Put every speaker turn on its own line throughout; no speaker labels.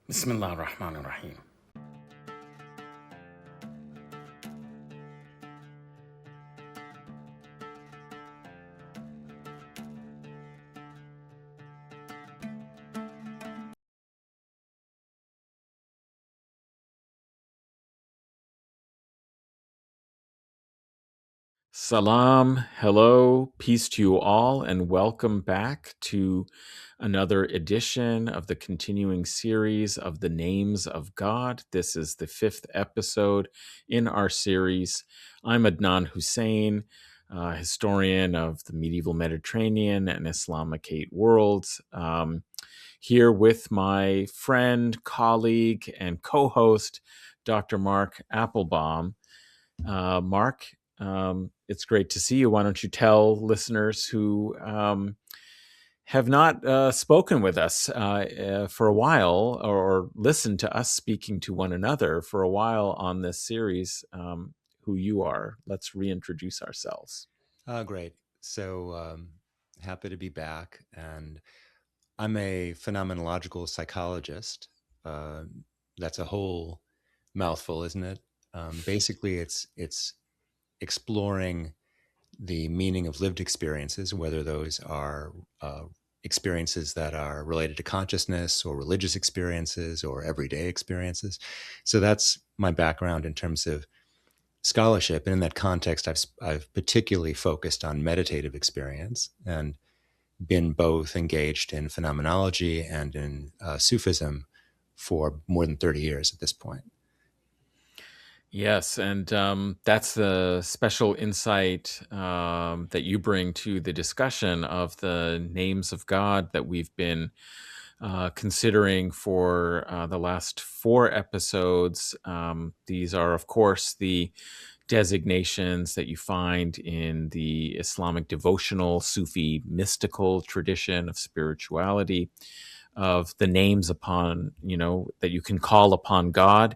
Bismillah ar-Rahim. Salam, hello, peace to you all, and welcome back to another edition of the continuing series of the names of God. This is the fifth episode in our series. I'm Adnanahusain, historian of the medieval Mediterranean and Islamicate worlds, here with my friend, colleague, and co-host, Dr. Marc Applebaum. Marc, it's great to see you. Why don't you tell listeners who have not spoken with us for a while or listened to us speaking to one another for a while on this series, who you are? Let's reintroduce ourselves.
Great. So happy to be back. And I'm a phenomenological psychologist. Uh, that's a whole mouthful, isn't it? Basically, it's exploring the meaning of lived experiences, whether those are experiences that are related to consciousness or religious experiences or everyday experiences. So that's my background in terms of scholarship. And in that context, I've particularly focused on meditative experience and been both engaged in phenomenology and in Sufism for more than 30 years at this point.
Yes, and that's the special insight that you bring to the discussion of the names of God that we've been considering for the last four episodes. These are, of course, the designations that you find in the Islamic devotional, Sufi mystical tradition of spirituality, of the names upon, that you can call upon God.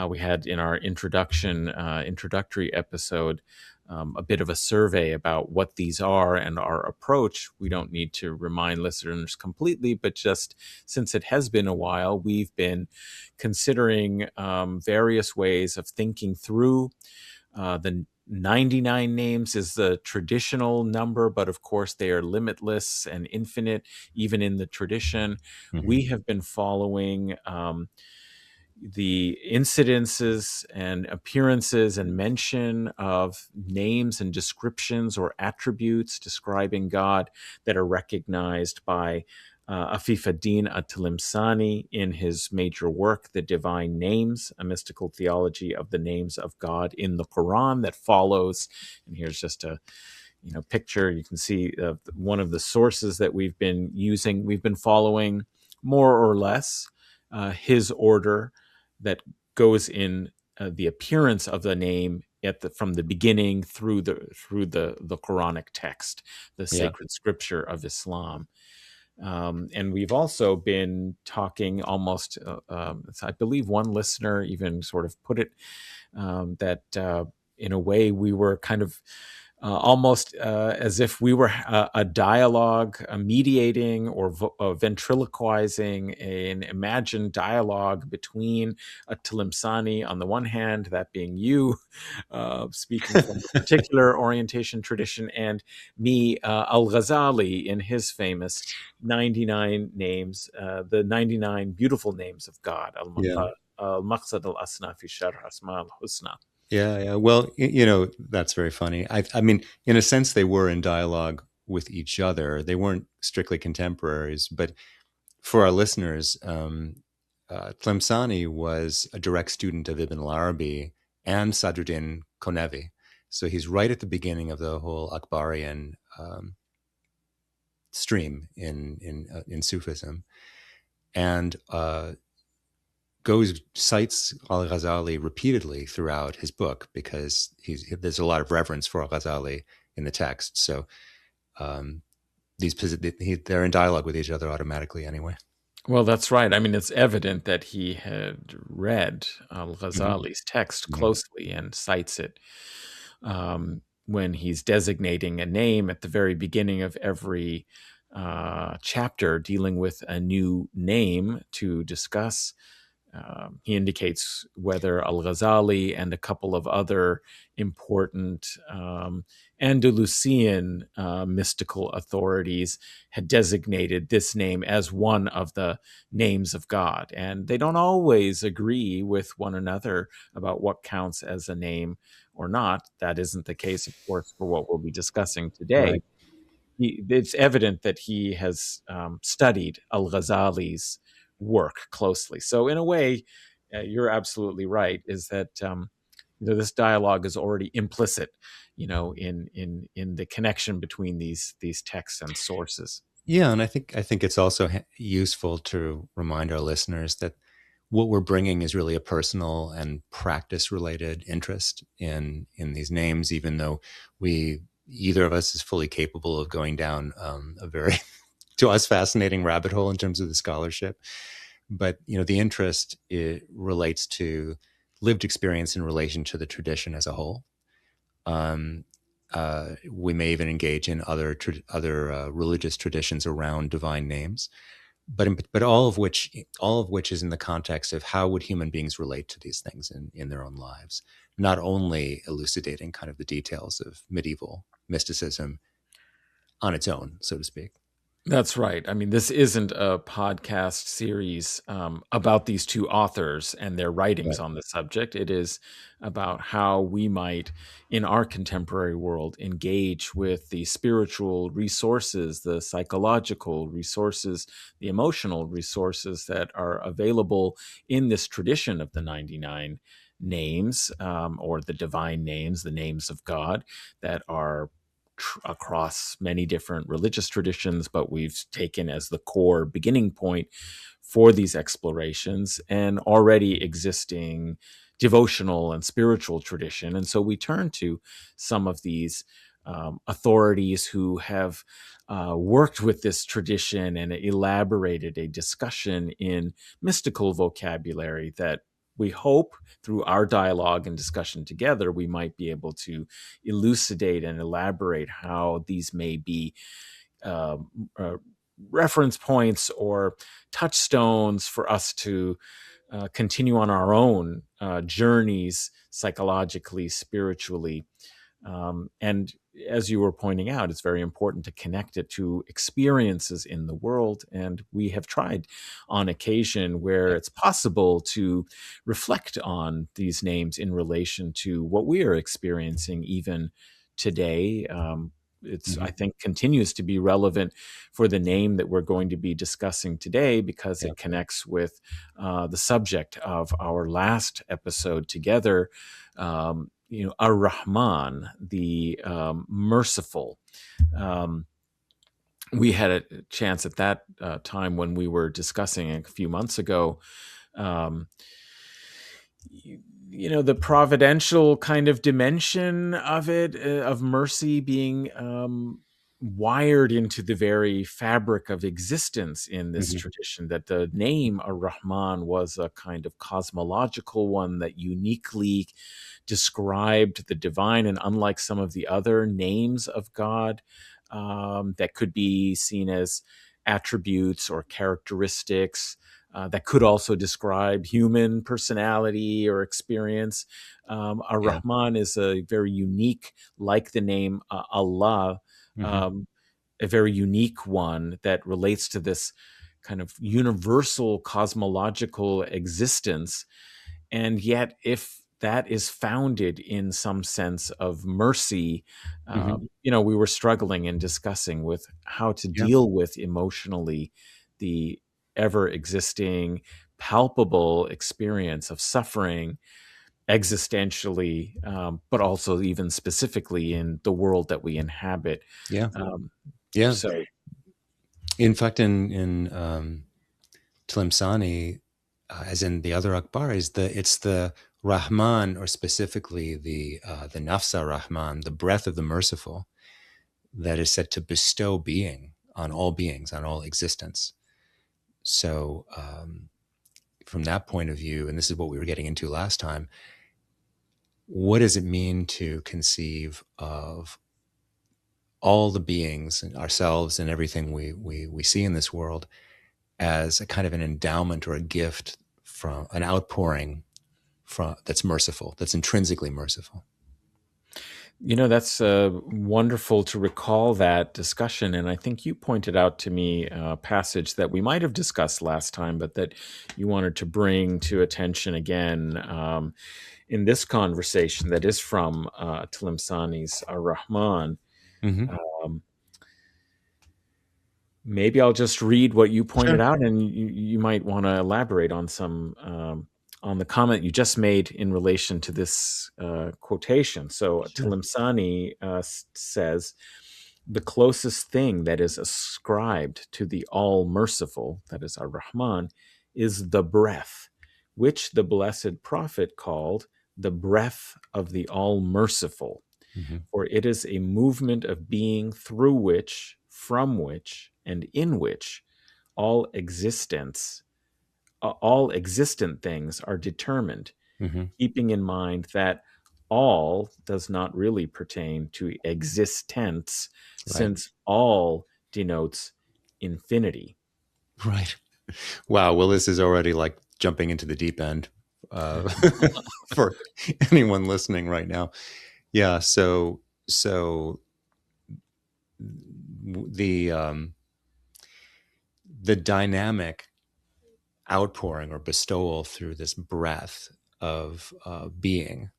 We had in our introductory episode a bit of a survey about what these are and our approach. We don't need to remind listeners completely, but just since it has been a while, we've been considering various ways of thinking through the 99 names is the traditional number, but of course they are limitless and infinite, even in the tradition.
Mm-hmm.
We have been following the incidences and appearances and mention of names and descriptions or attributes describing God that are recognized by Afif ad-Din al-Tilimsani in his major work, The Divine Names, a mystical theology of the names of God in the Quran, that follows. And here's just a picture. You can see one of the sources that we've been using. We've been following more or less his order that goes in the appearance of the name from the beginning through the Quranic text, the
Yeah.
sacred scripture of Islam. And we've also been talking almost, I believe one listener even sort of put it that in a way we were kind of almost as if we were a dialogue, mediating or ventriloquizing an imagined dialogue between a Tilimsani on the one hand, that being you, speaking from a particular orientation tradition, and me, al-Ghazali, in his famous 99 names, the 99 beautiful names of God,
Yeah.
al-Maqsad al-Asna fi Sharh Asma al-Husna.
Yeah. Yeah. Well, that's very funny. I mean, in a sense, they were in dialogue with each other. They weren't strictly contemporaries, but for our listeners, Tlemceni was a direct student of Ibn al-Arabi and Sadruddin Konevi. So he's right at the beginning of the whole Akbarian stream in Sufism, and cites al-Ghazali repeatedly throughout his book because there's a lot of reverence for al-Ghazali in the text. So um, they're in dialogue with each other automatically anyway.
Well, that's right. I mean, it's evident that he had read
Mm-hmm.
al-Ghazali's text
Yeah.
closely and cites it when he's designating a name at the very beginning of every chapter dealing with a new name to discuss. He indicates whether al-Ghazali and a couple of other important Andalusian mystical authorities had designated this name as one of the names of God. And they don't always agree with one another about what counts as a name or not. That isn't the case, of course, for what we'll be discussing
Right.
today. It's evident that he has studied al-Ghazali's work closely. So, in a way, you're absolutely right. Is that this dialogue is already implicit, in the connection between these texts and sources.
Yeah, and I think it's also useful to remind our listeners that what we're bringing is really a personal and practice related interest in these names, even though we either of us is fully capable of going down a very to us fascinating rabbit hole in terms of the scholarship. But the interest, it relates to lived experience in relation to the tradition as a whole. Um, we may even engage in other religious traditions around divine names, but all of which is in the context of how would human beings relate to these things in their own lives, not only elucidating kind of the details of medieval mysticism on its own, so to speak.
That's right. I mean, this isn't a podcast series about these two authors and their writings
Right.
on the subject. It is about how we might, in our contemporary world, engage with the spiritual resources, the psychological resources, the emotional resources that are available in this tradition of the 99 names, or the divine names, the names of God, that are across many different religious traditions, but we've taken as the core beginning point for these explorations an already existing devotional and spiritual tradition. And so we turn to some of these authorities who have worked with this tradition and elaborated a discussion in mystical vocabulary that we hope through our dialogue and discussion together, we might be able to elucidate and elaborate how these may be um, uh, reference points or touchstones for us to continue on our own journeys psychologically, spiritually, and as you were pointing out, it's very important to connect it to experiences in the world. And we have tried on occasion where
Yeah.
it's possible to reflect on these names in relation to what we are experiencing even today. It's,
Hmm.
I think, continues to be relevant for the name that we're going to be discussing today because
Yeah.
it connects with the subject of our last episode together. Ar-Rahman, the Merciful. Um, we had a chance at that time when we were discussing a few months ago. Um, the providential kind of dimension of it, of mercy being wired into the very fabric of existence in this
Hmm.
tradition, that the name ar-Rahman was a kind of cosmological one that uniquely described the divine, and unlike some of the other names of God that could be seen as attributes or characteristics that could also describe human personality or experience.
Yeah.
Ar-Rahman is a very unique, like the name Allah,
Hmm.
um, a very unique one that relates to this kind of universal cosmological existence. And yet, if that is founded in some sense of mercy,
Hmm.
we were struggling and discussing with how to
Yeah.
deal with emotionally the ever existing, palpable experience of suffering existentially, but also even specifically in the world that we inhabit.
Yeah.
Um,
Yeah.
so,
In fact, in Tilimsani, as in the other Akbaris, it's the Rahman, or specifically the Nafsa Rahman, the breath of the Merciful, that is said to bestow being on all beings, on all existence. So, from that point of view, and this is what we were getting into last time, what does it mean to conceive of all the beings and ourselves and everything we see in this world as a kind of an endowment or a gift from an outpouring from that's merciful, that's intrinsically merciful.
That's wonderful to recall that discussion. And I think you pointed out to me a passage that we might have discussed last time, but that you wanted to bring to attention again in this conversation that is from Tilimsani's al-Rahman.
Mm-hmm.
Um, Maybe I'll just read what you pointed
Sure.
out, and you might want to elaborate on some on the comment you just made in relation to this quotation. So
Sure.
Tilimsani says, "The closest thing that is ascribed to the All Merciful, that is Ar-Rahman, is the breath, which the blessed prophet called the breath of the All Merciful.
Mm-hmm.
For it is a movement of being through which, from which, and in which all existence, all existent things are determined,
Mm-hmm.
keeping in mind that all does not really pertain to existence,
Right.
since all denotes infinity."
Right. Wow. Well, this is already like jumping into the deep end uh, for anyone listening right now. Yeah. So the dynamic outpouring or bestowal through this breath of being,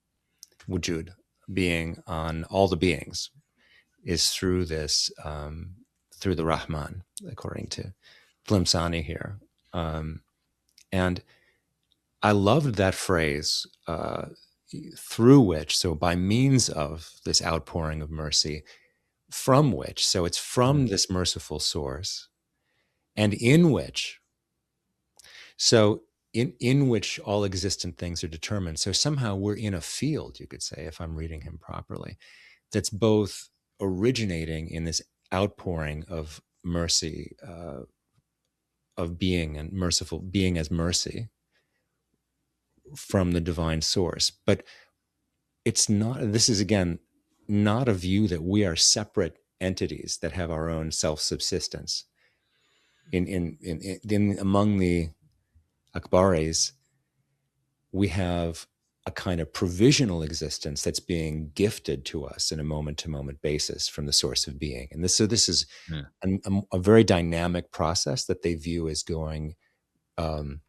wujud, being on all the beings, is through this, through the Rahman, according to Tilimsani here. Um, and I loved that phrase, through which, so by means of this outpouring of mercy, from which, so it's from
Mm,
this merciful source, and in which, so in which all existent things are determined. So somehow we're in a field, you could say, if I'm reading him properly, that's both originating in this outpouring of mercy, of being and merciful, being as mercy from the divine source. But it's not, this is again, not a view that we are separate entities that have our own self-subsistence. In among the Akbaris, we have a kind of provisional existence that's being gifted to us in a moment-to-moment basis from the source of being. And this, so this is
mm.
a very dynamic process that they view as going on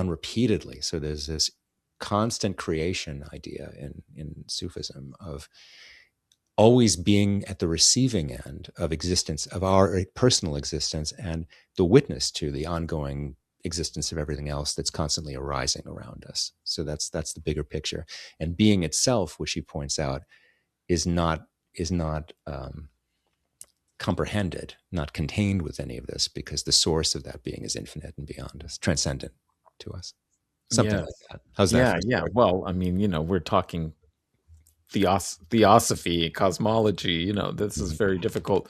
repeatedly. So there's this constant creation idea in Sufism of always being at the receiving end of existence, of our personal existence, and the witness to the ongoing existence of everything else that's constantly arising around us. So that's the bigger picture. And being itself, which he points out, is not comprehended, not contained with any of this, because the source of that being is infinite and beyond us, transcendent to us. Something
Yes.
like that. How's that
Yeah,
for a
yeah.
start?
Well, I mean, we're talking theosophy, cosmology. This is
Mhm.
very difficult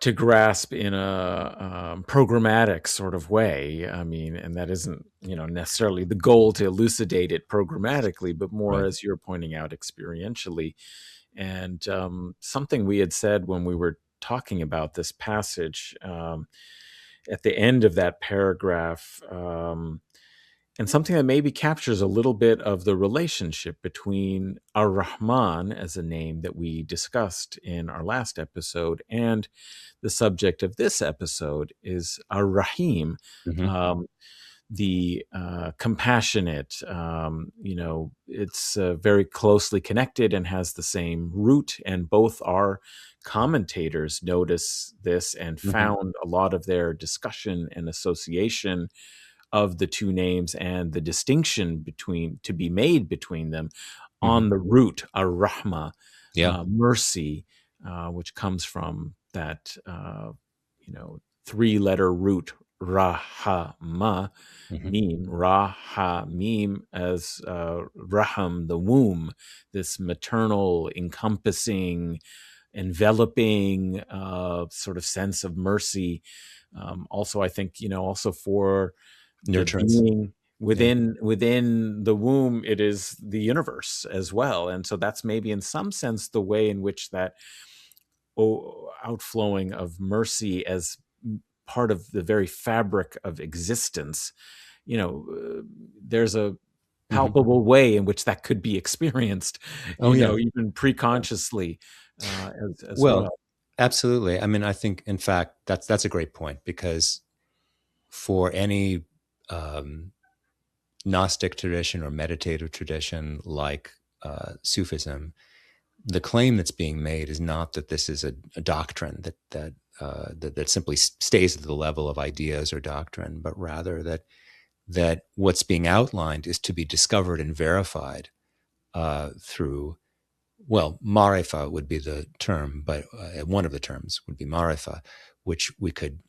to grasp in a programmatic sort of way. I mean, and that isn't necessarily the goal to elucidate it programmatically, but more,
Right.
as you're pointing out, experientially. And something we had said when we were talking about this passage, at the end of that paragraph. And something that maybe captures a little bit of the relationship between Ar-Rahman as a name that we discussed in our last episode and the subject of this episode is Ar-Rahim,
Hmm.
um, the compassionate. It's very closely connected and has the same root, and both our commentators notice this and
Hmm.
found a lot of their discussion and association of the two names and the distinction between to be made between them
Hmm.
on the root ar-Rahma,
Yeah.
mercy, which comes from that three-letter root rahama
Hmm.
meme raha meme as raham, the womb, this maternal encompassing enveloping sort of sense of mercy. Also, I think also for the
Nurturance.
being
Yeah.
within the womb, it is the universe as well. And so that's maybe in some sense the way in which that outflowing of mercy as part of the very fabric of existence, there's a
Hmm.
palpable way in which that could be experienced,
Oh yeah.
even pre-consciously, as
Well,
well.
absolutely. I mean, I think, in fact, that's a great point, because for any um, Gnostic tradition or meditative tradition like Sufism, the claim that's being made is not that this is a doctrine that simply stays at the level of ideas or doctrine, but rather that what's being outlined is to be discovered and verified through, well, marifa would be the term, but one of the terms would be marifa, which we could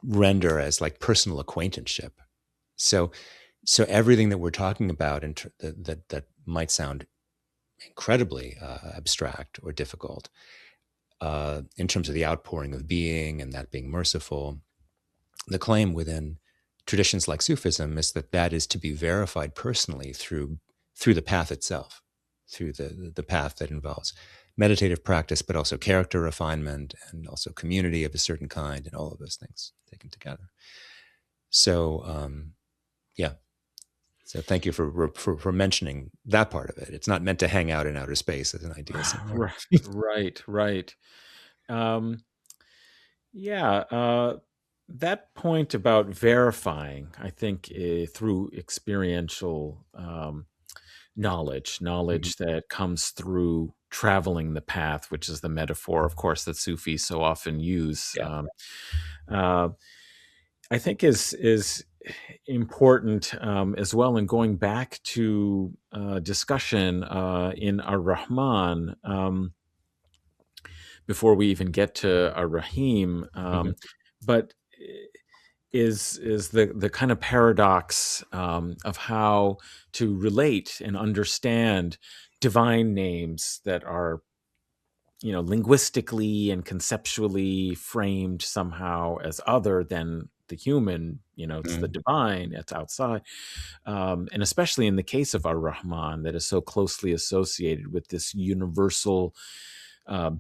render as like personal acquaintanceship. So everything that we're talking about, that might sound incredibly abstract or difficult, in terms of the outpouring of being and that being merciful, the claim within traditions like Sufism is that is to be verified personally through the path itself, through the path that involves meditative practice, but also character refinement and also community of a certain kind, and all of those things taken together. So yeah. So thank you for mentioning that part of it. It's not meant to hang out in outer space as an idea somewhere.
Right, right, right. Um, yeah, that point about verifying, I think, through experiential
Mhm.
knowledge that comes through traveling the path, which is the metaphor, of course, that Sufis so often use.
Yeah.
Uh, I think is important, as well. And going back to discussion in al-Rahman, before we even get to al-Rahim,
Hmm.
but is the kind of paradox of how to relate and understand divine names that are, linguistically and conceptually framed somehow as other than the human. It's the
Hmm.
divine, it's outside. And especially in the case of ar-Rahman, that is so closely associated with this universal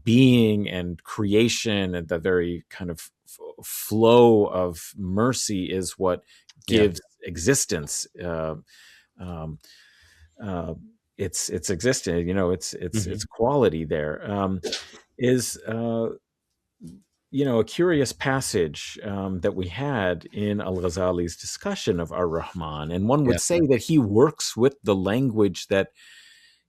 being and creation, and the very kind of flow of mercy is what
Yeah.
gives existence. Um, uh, it's existence. It's
Hmm.
quality there. Is a curious passage that we had in al-Ghazali's discussion of ar-Rahman, and one
Yeah.
would say that he works with the language that,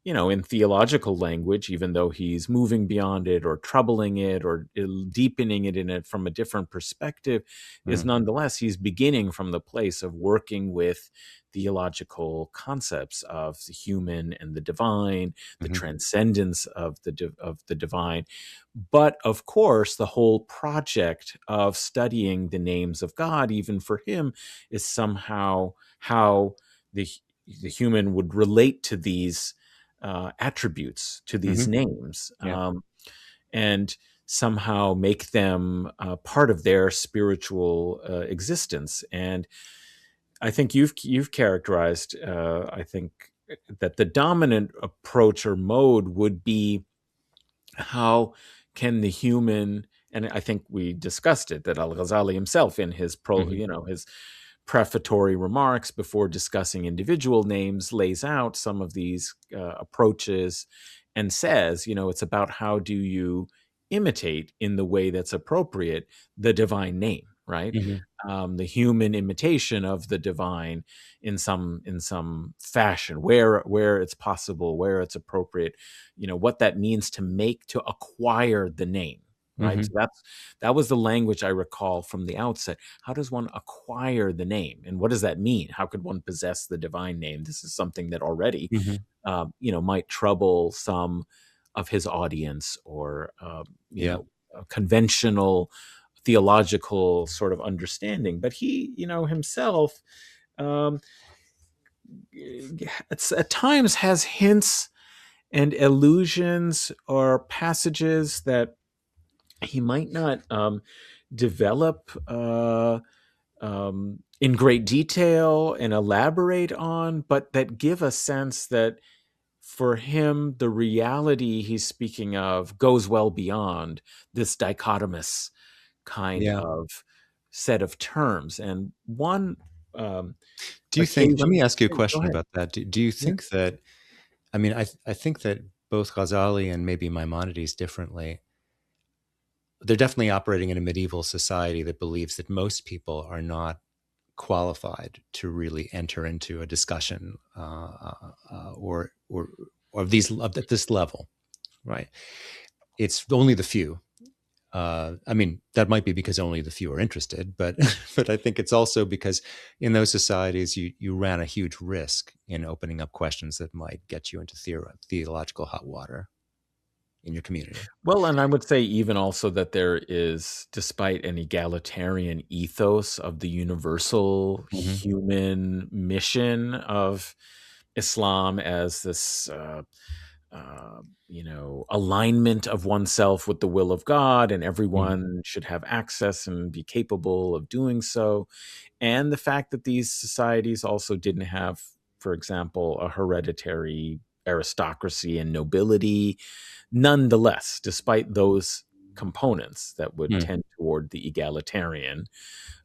in theological language, even though he's moving beyond it or troubling it or deepening it in it from a different perspective, is
Mm.
nonetheless, he's beginning from the place of working with theological concepts of the human and the divine, the
Hmm.
transcendence of the divine. But of course, the whole project of studying the names of God, even for him, is somehow how the the human would relate to these attributes, to these
Hmm.
names,
Yeah.
and somehow make them part of their spiritual existence. And I think you've characterized, I think, that the dominant approach or mode would be how can the human, and I think we discussed it, that al-Ghazali himself in his
Hmm.
his prefatory remarks before discussing individual names lays out some of these approaches, and says, it's about how do you imitate in the way that's appropriate the divine name, right?
Hmm.
The human imitation of the divine in some fashion, where it's possible, where it's appropriate, what that means to acquire the name, right?
Hmm.
So that was the language I recall from the outset. How does one acquire the name, and what does that mean? How could one possess the divine name? This is something that already
Hmm.
might trouble some of his audience, or
Yeah.
a conventional theological sort of understanding. But he, himself, um, it's at times has hints and allusions or passages that he might not develop in great detail and elaborate on, but that give a sense that for him, the reality he's speaking of goes well beyond this dichotomous kind
Yeah.
of set of terms. And one um,
Do you think, let
occasion,
me ask you a
yeah, go
question
ahead.
about that. Do you
Yeah.
think that, I mean, I think that both Ghazali and maybe Maimonides differently, they're definitely operating in a medieval society that believes that most people are not qualified to really enter into a discussion or of these at this level, right? It's only the few. I mean, that might be because only the few are interested, but but I think it's also because in those societies you ran a huge risk in opening up questions that might get you into theological hot water in your community.
Well, and I would say even also that there is, despite an egalitarian ethos of the universal
Hmm.
human mission of Islam as this, alignment of oneself with the will of God, and
Hmm.
everyone should have access and be capable of doing so. And the fact that these societies also didn't have, for example, a hereditary aristocracy and nobility. Nonetheless, despite those components that would
Mm.
tend toward the egalitarian,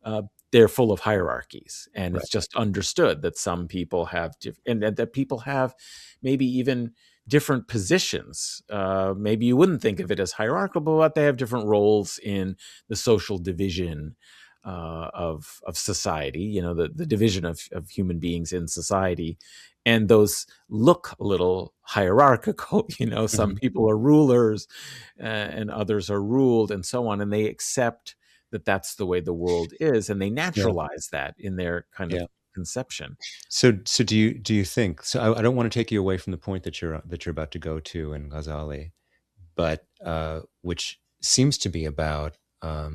uh, they're full of hierarchies, and
Right.
it's just understood that some people have and that people have maybe even different positions. Maybe you wouldn't think of it as hierarchical, but they have different roles in the social division of society. The division of human beings in society, and those look a little hierarchical. Some
Hmm.
people are rulers, and others are ruled, and so on, and they accept that that's the way the world is, and they
Yeah.
naturalize that in their kind of
Yeah.
conception.
So do you think? So I don't want to take you away from the point that you're about to go to in Ghazali, but which seems to be about the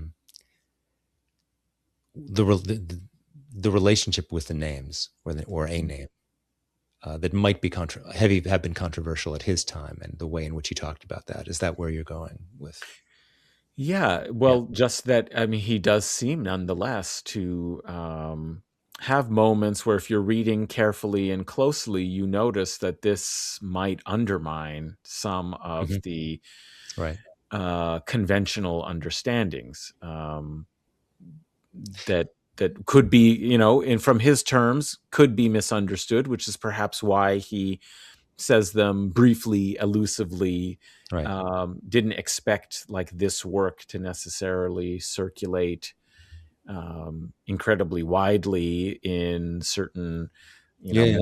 relationship with the names or a name that might be have been controversial at his time, and the way in which he talked about that. Is that where you're going with?
Yeah,
Yeah.
well, just that, I mean, he does seem nonetheless to have moments where if you're reading carefully and closely, you notice that this might undermine some
Hmm.
of the
Right.
conventional understandings, that could be, in from his terms, could be misunderstood, which is perhaps why he says them briefly, elusively,
Right.
didn't expect like this work to necessarily circulate incredibly widely in certain,
Yeah. Yeah.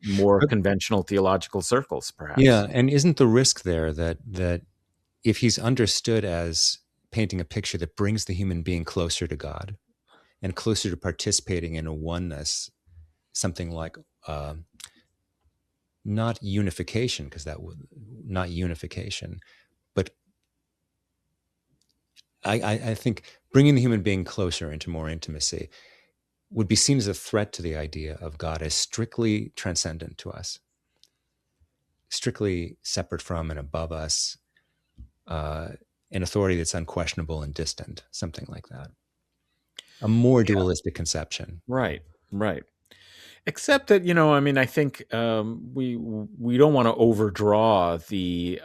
more
But
conventional theological circles,
yeah,
perhaps.
and isn't the risk there that if he's understood as painting a picture that brings the human being closer to God and closer to participating in a oneness, something like not unification, because that would not unification, but I think bringing the human being closer into more intimacy would be seen as a threat to the idea of God as strictly transcendent to us, strictly separate from and above us, uh, an authority that's unquestionable and distant, something like that. A more
Yeah.
dualistic conception.
Right. Right. Except that, I mean, I think we don't want to overdraw the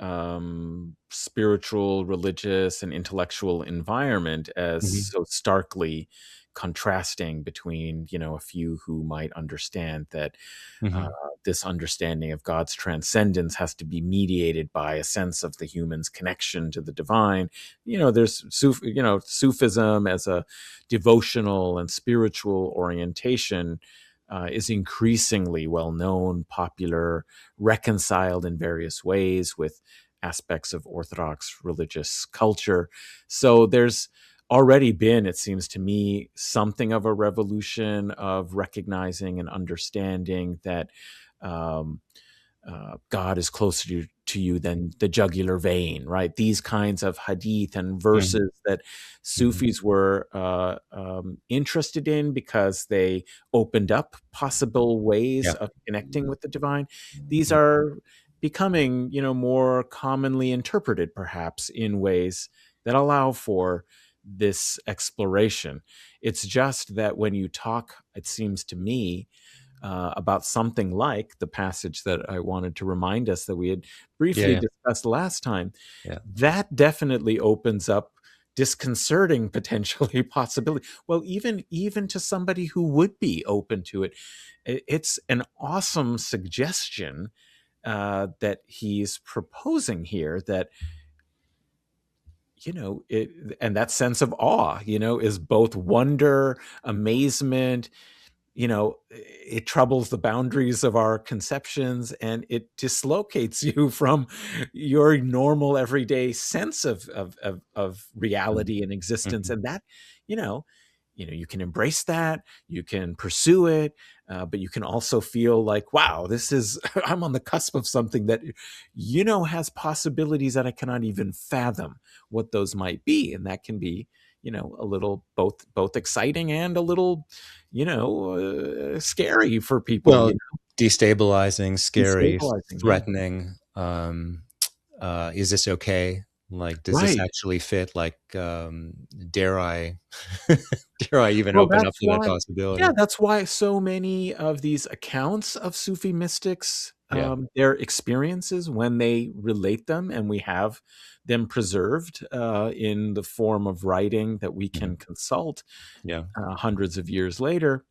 spiritual, religious, and intellectual environment as
Hmm.
so starkly contrasting between, a few who might understand that uh,
Hmm.
this understanding of God's transcendence has to be mediated by a sense of the human's connection to the divine. There's Sufism as a devotional and spiritual orientation is increasingly well known, popular, reconciled in various ways with aspects of Orthodox religious culture. So there's already been, it seems to me, something of a revolution of recognizing and understanding that um, God is closer to you than the jugular vein, right? These kinds of hadith and
Hmm.
verses that
Hmm.
Sufis were interested in because they opened up possible ways
Yeah.
of connecting with the divine. These
Mhm.
are becoming, more commonly interpreted, perhaps, in ways that allow for this exploration. It's just that when you talk, it seems to me, about something like the passage that I wanted to remind us that we had briefly
Yeah.
discussed last time,
Yeah.
that definitely opens up disconcerting potentially possibility. Well, even to somebody who would be open to it, it's an awesome suggestion that he's proposing here, that it, and that sense of awe, is both wonder, amazement. It troubles the boundaries of our conceptions, and it dislocates you from your normal everyday sense of reality and existence.
Mhm.
And that, you know you can embrace that, you can pursue it, but you can also feel like, wow, this is I'm on the cusp of something that has possibilities that I cannot even fathom what those might be. And that can be, a little both exciting and a little, scary for people,
Well, destabilizing, scary,
destabilizing. Yeah.
threatening. Is this okay? Like, does this
Right.
actually fit? Like, dare I, dare I even
Well,
open up
that's
to that
why yeah,
possibility?
that's why so many of these accounts of Sufi mystics,
Yeah.
their experiences, when they relate them, and we have them preserved, in the form of writing that we
Mhm.
can consult,
Yeah.
hundreds of years later,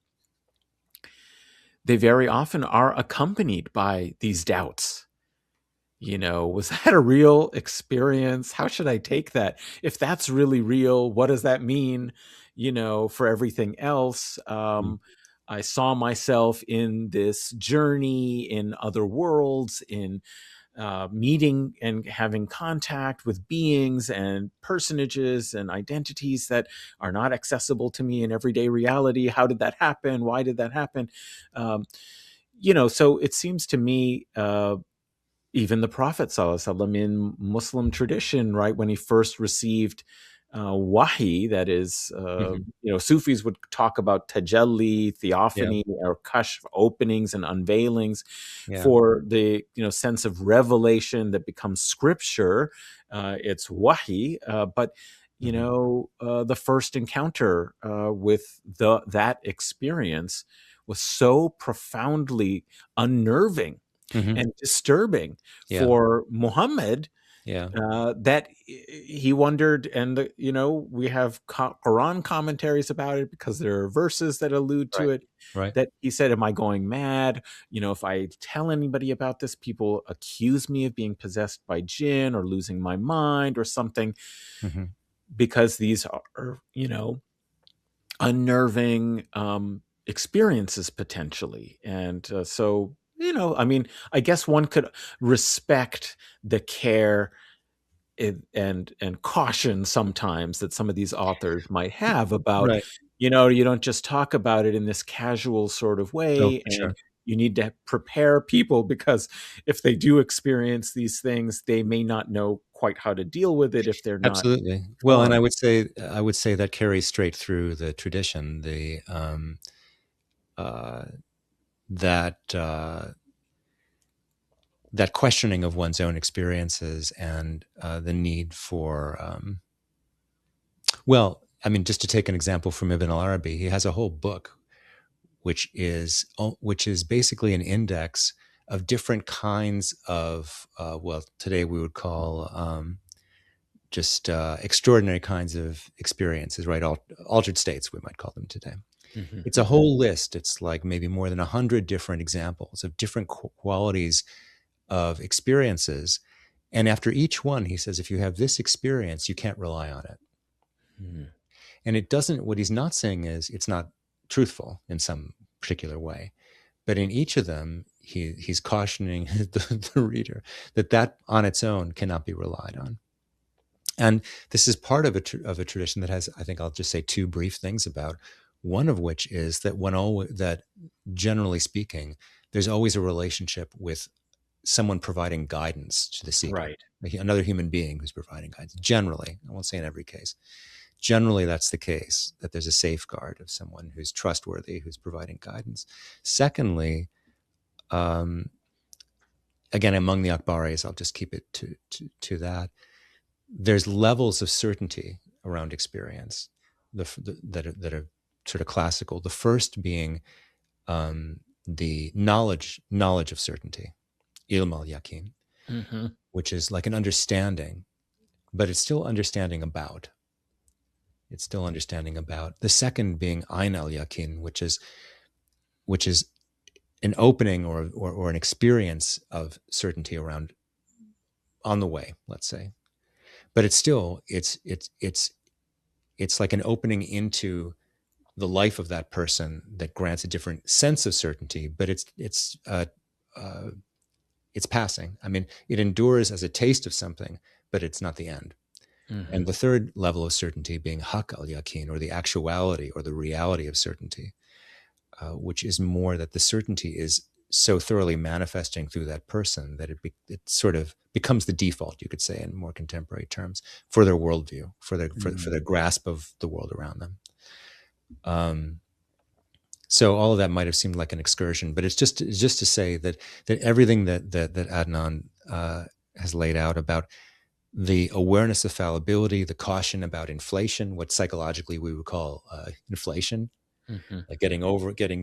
they very often are accompanied by these doubts. Was that a real experience? How should I take that? If that's really real, what does that mean, for everything else?
Mm.
I saw myself in this journey in other worlds, in meeting and having contact with beings and personages and identities that are not accessible to me in everyday reality. How did that happen? Why did that happen? Um, so it seems to me, even the Prophet Sallallahu Alaihi Wasallam in Muslim tradition, right, when he first received wahi, that is,
Mhm.
Sufis would talk about tajalli,
Yeah.
theophany, or kashf, openings and unveilings
Yeah.
for the sense of revelation that becomes scripture. It's wahi, but
Mhm.
the first encounter with that experience was so profoundly unnerving
Mhm.
and disturbing
Yeah.
for Muhammad,
Yeah.
that he wondered. And we have Quran commentaries about it, because there are verses that allude
Right.
to it,
Right.
that he said, am I going mad? If I tell anybody about this, people accuse me of being possessed by jinn or losing my mind or something,
Mhm.
because these are, unnerving experiences potentially. And so, I mean, I guess one could respect the care and caution sometimes that some of these authors might have about,
Right.
you don't just talk about it in this casual sort of
Oh,
way,
for
and
sure.
you need to prepare people, because if they do experience these things, they may not know quite how to deal with it if they're not
Absolutely. Well, and
informed.
I would say that carries straight through the tradition, uh, that that questioning of one's own experiences and the need for, well, I mean, just to take an example from Ibn al-Arabi, he has a whole book which is basically an index of different kinds of, well, today we would call, just extraordinary kinds of experiences, right? Altered states, we might call them today.
Mhm,
It's a
mhm.
whole list. It's like maybe more than 100 different examples of different qualities of experiences. And after each one, he says, if you have this experience, you can't rely on it.
Mhm.
And it doesn't, what he's not saying is it's not truthful in some particular way. But in each of them, he's cautioning the reader that that on its own cannot be relied on. And this is part of of a tradition that has, I think I'll just say two brief things about. One of which is that that generally speaking, there's always a relationship with someone providing guidance to the seeker,
Right.
like another human being who's providing guidance. Generally, I won't say in every case. Generally, that's the case, that there's a safeguard of someone who's trustworthy, who's providing guidance. Secondly, um, again, among the Akbaris, I'll just keep it to that. There's levels of certainty around experience that are sort of classical. The first being the knowledge of certainty, ilm al-yaqin,
Hmm.
which is like an understanding, but it's still understanding about. It's still understanding about. The second being ayn al-yaqin, which is an opening or an experience of certainty around on the way, let's say. But it's still it's like an opening into the life of that person that grants a different sense of certainty, but uh, it's passing. I mean, it endures as a taste of something, but it's not the end.
Hmm.
And the third level of certainty being haq al yaqin, or the actuality or the reality of certainty, which is more that the certainty is so thoroughly manifesting through that person that it sort of becomes the default, you could say, in more contemporary terms, for their worldview, for their grasp of the world around them. Um, so all of that might have seemed like an excursion, but it's just to say that everything that Adnan has laid out about the awareness of fallibility, the caution about inflation, what psychologically we would call inflation,
Hmm.
like getting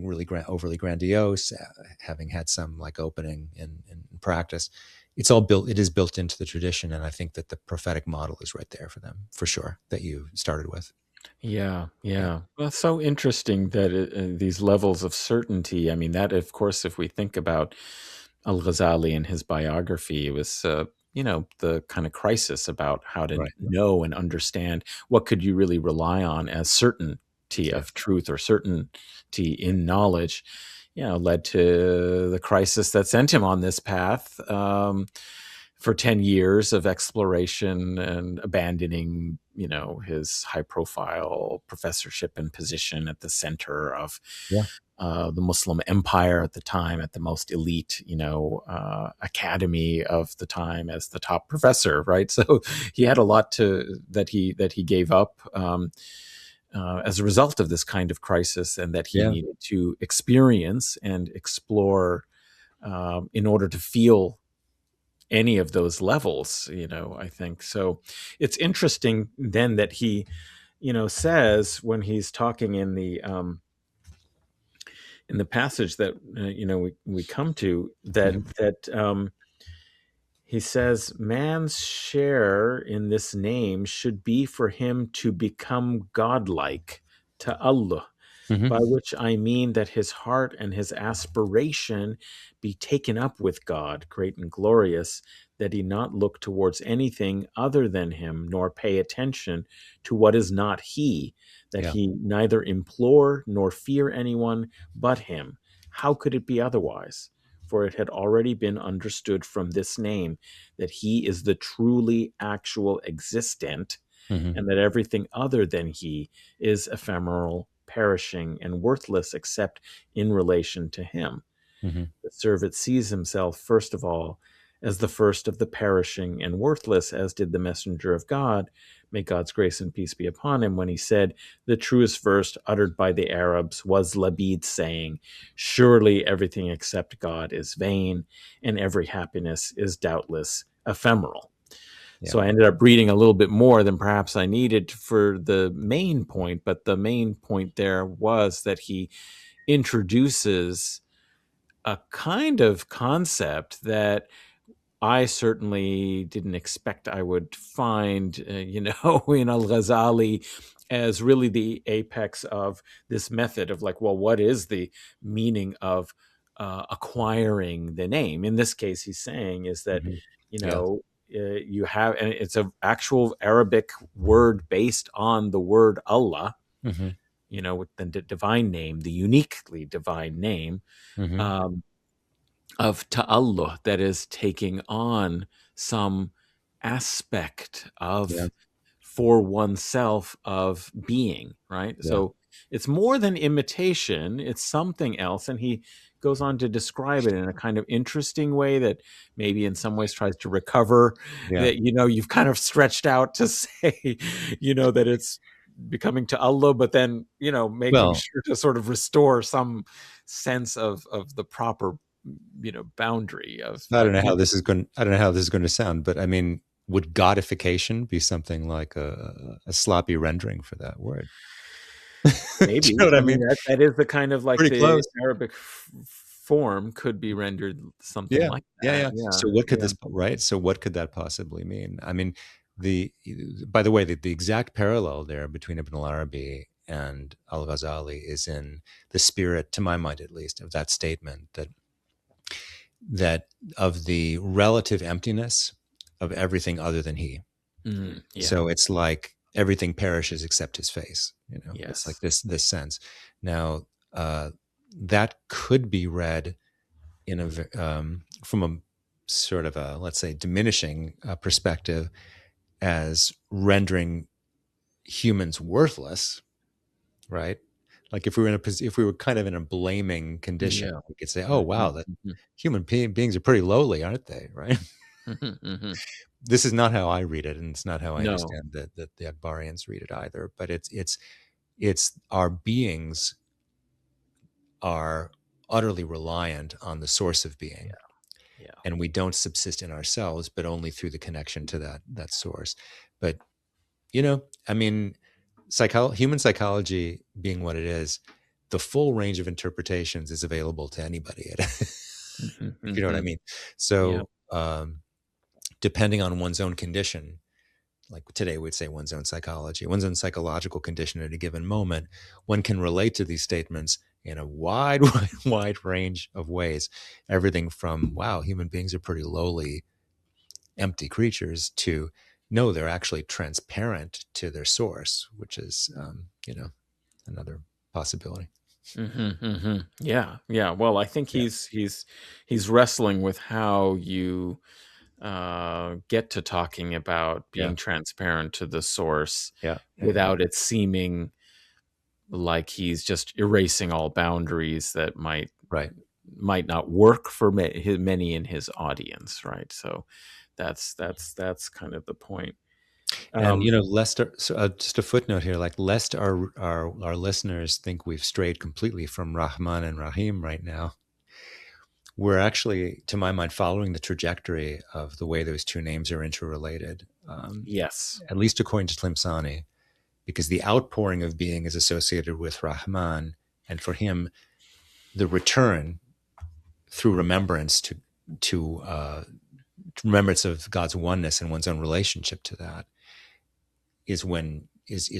really overly grandiose, having had some like opening in practice. It's all built. It is built into the tradition, and I think that the prophetic model is right there for them, for sure. That you started with.
Yeah,
Yeah.
yeah. Well, it's so interesting that these levels of certainty. I mean, that of course, if we think about al-Ghazali and his biography, it was the kind of crisis about how to
Right.
know and understand what could you really rely on as certainty
Yeah.
of truth or certainty in knowledge. Led to the crisis that sent him on this path. For 10 years of exploration and abandoning, his high profile professorship and position at the center of
Yeah.
the Muslim empire at the time, at the most elite, academy of the time, as the top professor, right? So he had a lot that he gave up as a result of this kind of crisis, and that he
Yeah.
needed to experience and explore in order to feel any of those levels, I think. So it's interesting then that he, says when he's talking in the passage that we come to, that
Hmm.
he says man's share in this name should be for him to become godlike to Allah,
Hmm.
by which I mean that his heart and his aspiration be taken up with God, great and glorious, that he not look towards anything other than him, nor pay attention to what is not he, that
Yeah.
he neither implore nor fear anyone but him. How could it be otherwise? For it had already been understood from this name that he is the truly actual existent,
Hmm.
and that everything other than he is ephemeral, perishing, and worthless except in relation to him.
Hmm.
The servant sees himself, first of all, as the first of the perishing and worthless, as did the messenger of God, may God's grace and peace be upon him, when he said, the truest verse uttered by the Arabs was Labid's saying, surely everything except God is vain, and every happiness is doubtless ephemeral.
Yeah.
So I ended up reading a little bit more than perhaps I needed for the main point, but the main point there was that he introduces a kind of concept that I certainly didn't expect I would find, in al-Ghazali, as really the apex of this method of like, well, what is the meaning of acquiring the name? In this case, he's saying is that,
Hmm.
you
Yeah.
know, you have, and it's an actual Arabic word based on the word Allah,
Hmm.
with the divine name, the uniquely divine name.
Hmm.
Um, of ta'alluh, that is taking on some aspect
Yeah.
of for oneself of being, right?
Yeah.
So it's more than imitation, it's something else. And he goes on to describe it in a kind of interesting way that maybe in some ways tries to recover
Yeah.
that, you've kind of stretched out to say, that it's becoming to Allah, but then, making
Well,
sure to sort of restore some sense of the proper boundary of
I don't know how
identity.
this is going. I don't know how this is going to sound, but I mean, would godification be something like a sloppy rendering for that word? Do you know
Maybe.
what I
I mean,
mean?
that is the kind of like
Pretty
the
close.
Arabic form could be rendered something
Yeah,
like
yeah,
that.
yeah.
Yeah,
So what could
yeah.
this, right? So what could that possibly mean? I mean, the by the way, the exact parallel there between Ibn al-Arabi and al-Ghazali is in the spirit, to my mind at least, of that statement that of the relative emptiness of everything other than he.
Yeah.
So it's like everything perishes except his face. You know, it's like
Yes.
this sense. Now, that could be read in from a sort of a, let's say, diminishing perspective as rendering humans worthless, right? Like if we were if we were kind of in a blaming condition,
Yeah.
we could say, "Oh,
Mhm,
wow, that
mhm,
beings are pretty lowly, aren't they?" Right?
mhm, mhm.
This is not how I read it, and it's not how I
No.
understand that the Akbarians read it either. But it's our beings are utterly reliant on the source of being,
Yeah. Yeah.
and we don't subsist in ourselves, but only through the connection to that source. But I mean, human psychology being what it is, the full range of interpretations is available to anybody.
Mhm,
If you know what I
mhm.
mean.
Yep.
So, depending on one's own condition, like today we'd say one's own psychology, one's own psychological condition at a given moment, one can relate to these statements in a wide, wide range of ways. Everything from, wow, human beings are pretty lowly, empty creatures, to no, they're actually transparent to their source, which is, another possibility.
Mhm, mhm. Yeah, yeah. Well, I think
Yeah.
he's wrestling with how you get to talking about
Yeah.
being transparent to the source
Yeah. Yeah. Yeah.
without it seeming like he's just erasing all boundaries that
Right.
might not work for many in his audience, right? So that's kind of the point.
And
Um,
lest just a footnote here, like lest our listeners think we've strayed completely from Rahman and Rahim right now. We're actually, to my mind, following the trajectory of the way those two names are interrelated,
yes.
at least according to Tlimsani, because the outpouring of being is associated with Rahman, and for him, the return through remembrance to remembrance of God's oneness and one's own relationship to that is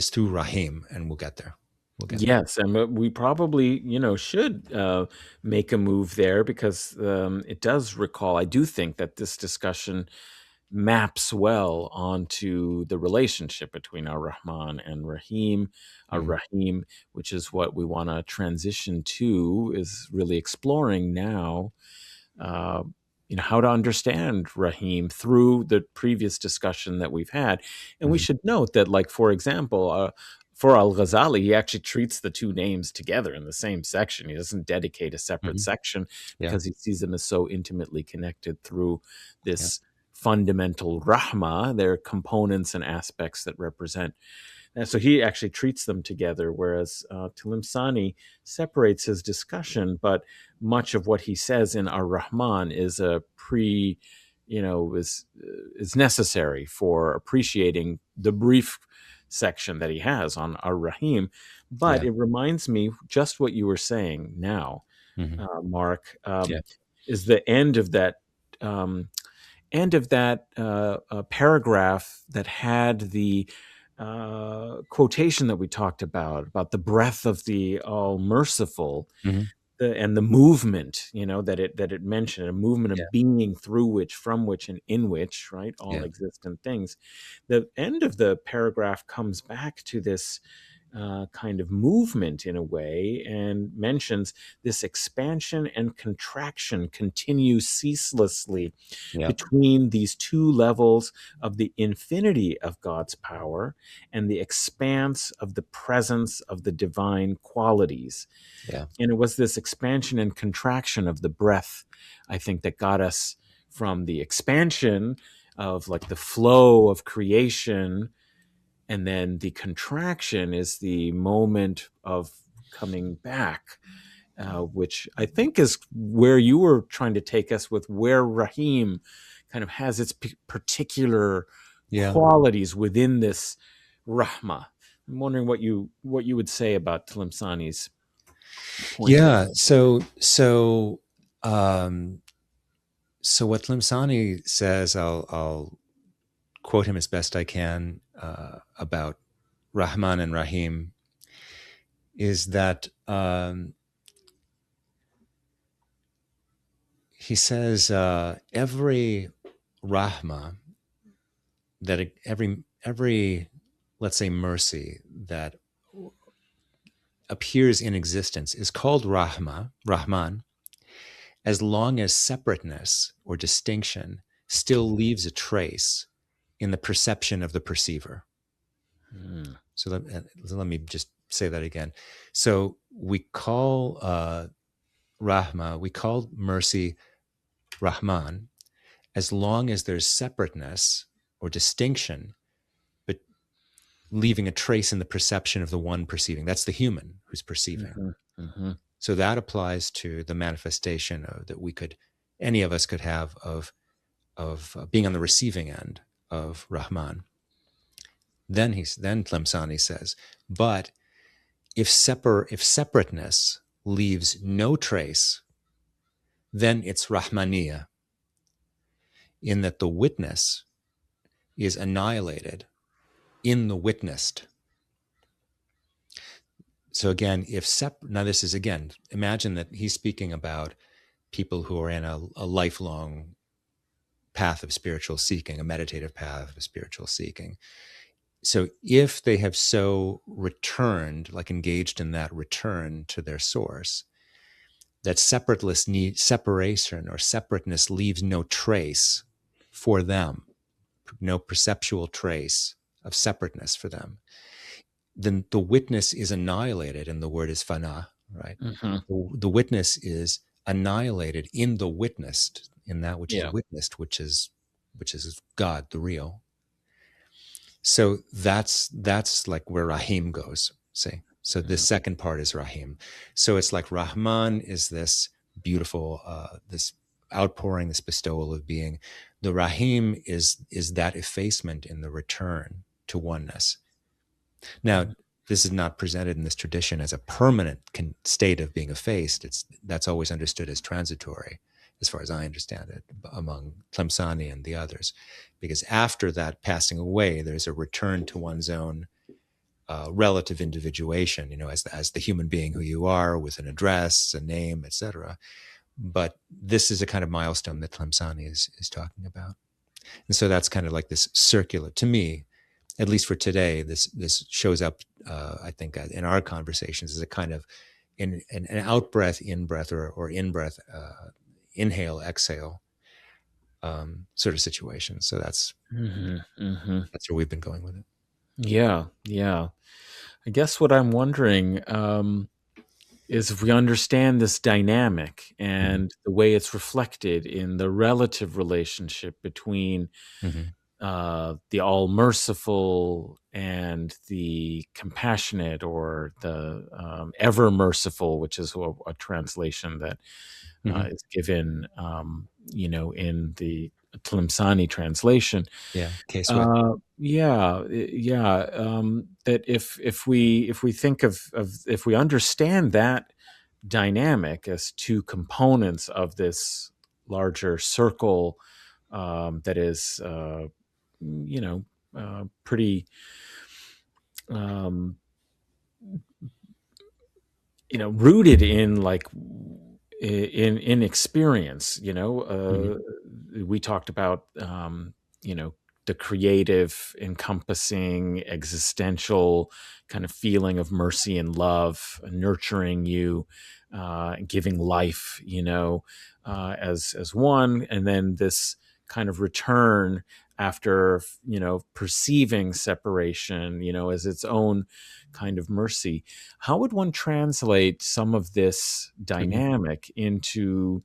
through Rahim, and we'll get there. We'll get there.
Yes, and we probably, should make a move there because it does recall. I do think that this discussion maps well onto the relationship between al-Rahman and Rahim.
Mhm.
Al-Rahim, which is what we want to transition to, is really exploring now uh, how to understand Rahim through the previous discussion that we've had. And we
Mhm.
should note that, like, for example, for al-Ghazali, he actually treats the two names together in the same section. He doesn't dedicate a separate
Mhm.
section
Yeah.
because he sees them as so intimately connected through
Yeah.
this fundamental rahma, their components and aspects that represent. And so he actually treats them together, whereas Tilimsani separates his discussion, but much of what he says in ar-Rahman is is necessary for appreciating the brief section that he has on ar-Rahim. But
Yeah.
it reminds me just what you were saying now,
Mhm.
Mark,
Yeah.
is the end of that paragraph that had the quotation that we talked about the breath of the all merciful,
Mhm.
and the movement, that it mentioned, a movement
Yeah.
of being through which, from which, and in which, right, all
Yeah.
existent things. The end of the paragraph comes back to this kind of movement in a way, and mentions this expansion and contraction continue ceaselessly
Yeah.
between these two levels of the infinity of God's power and the expanse of the presence of the divine qualities.
Yeah.
And it was this expansion and contraction of the breath, I think, that got us from the expansion of, like, the flow of creation, and then the contraction is the moment of coming back, which I think is where you were trying to take us, with where Rahim kind of has its particular
Yeah.
qualities within this Rahma. I'm wondering what you would say about Tlimsani's point there.
Yeah. So Um, so what Tlimsani says, I'll quote him as best I can about Rahman and Rahim, is that he says every Rahma, that every let's say mercy that appears in existence is called Rahman, as long as separateness or distinction still leaves a trace in the perception of the perceiver.
Mm.
So let me just say that again. So we call Rahma, we call mercy Rahman, as long as there's separateness or distinction, but leaving a trace in the perception of the one perceiving. That's the human who's perceiving.
Mhm. Mhm.
So that applies to the manifestation that any of us could have of being on the receiving end of Rahman. Then Tlemceni says, but if separateness leaves no trace, then it's Rahmaniya, in that the witness is annihilated in the witnessed. So again, now this is again, imagine that he's speaking about people who are in a lifelong path of spiritual seeking, a meditative path of spiritual seeking. So if they have so returned, like engaged in that return to their source, that separation or separateness leaves no trace for them, no perceptual trace of separateness for them, then the witness is annihilated, and the word is fana, right?
Mhm.
The witness is annihilated in the witnessed, in that which is
Yeah.
witnessed, which is God, the real. So that's like where Rahim goes. See, so the
Yeah.
second part is Rahim. So it's like Rahman is this beautiful, this outpouring, this bestowal of being. The Rahim is that effacement in the return to oneness. Now, this is not presented in this tradition as a permanent state of being effaced. That's always understood as transitory, as far as I understand it, among Tlemceni and the others, because after that passing away, there's a return to one's own relative individuation, as the human being who you are, with an address, a name, etc. But this is a kind of milestone that Tlemceni is talking about, and so that's kind of like this circular, to me, at least for today. This shows up, I think, in our conversations as a kind of an out breath, in breath, or in breath, inhale, exhale sort of situation. So that's
Mhm. Mhm.
where we've been going with it.
Yeah. Yeah. I guess what I'm wondering is if we understand this dynamic
Mm-hmm.
and the way it's reflected in the relative relationship between
Mm-hmm.
the all merciful and the compassionate, or the ever merciful, which is a translation that
Mm-hmm.
is given, in the Tlimsani translation.
Yeah. K-Swift.
Yeah, that if we think of if we understand that dynamic as two components of this larger circle, that is, pretty, um, rooted in, like, in experience.
Mm-hmm.
We talked about, you know the creative, encompassing, existential kind of feeling of mercy and love, nurturing you, giving life, as one, and then this kind of return after, perceiving separation, as its own kind of mercy. How would one translate some of this
Mm-hmm.
dynamic into,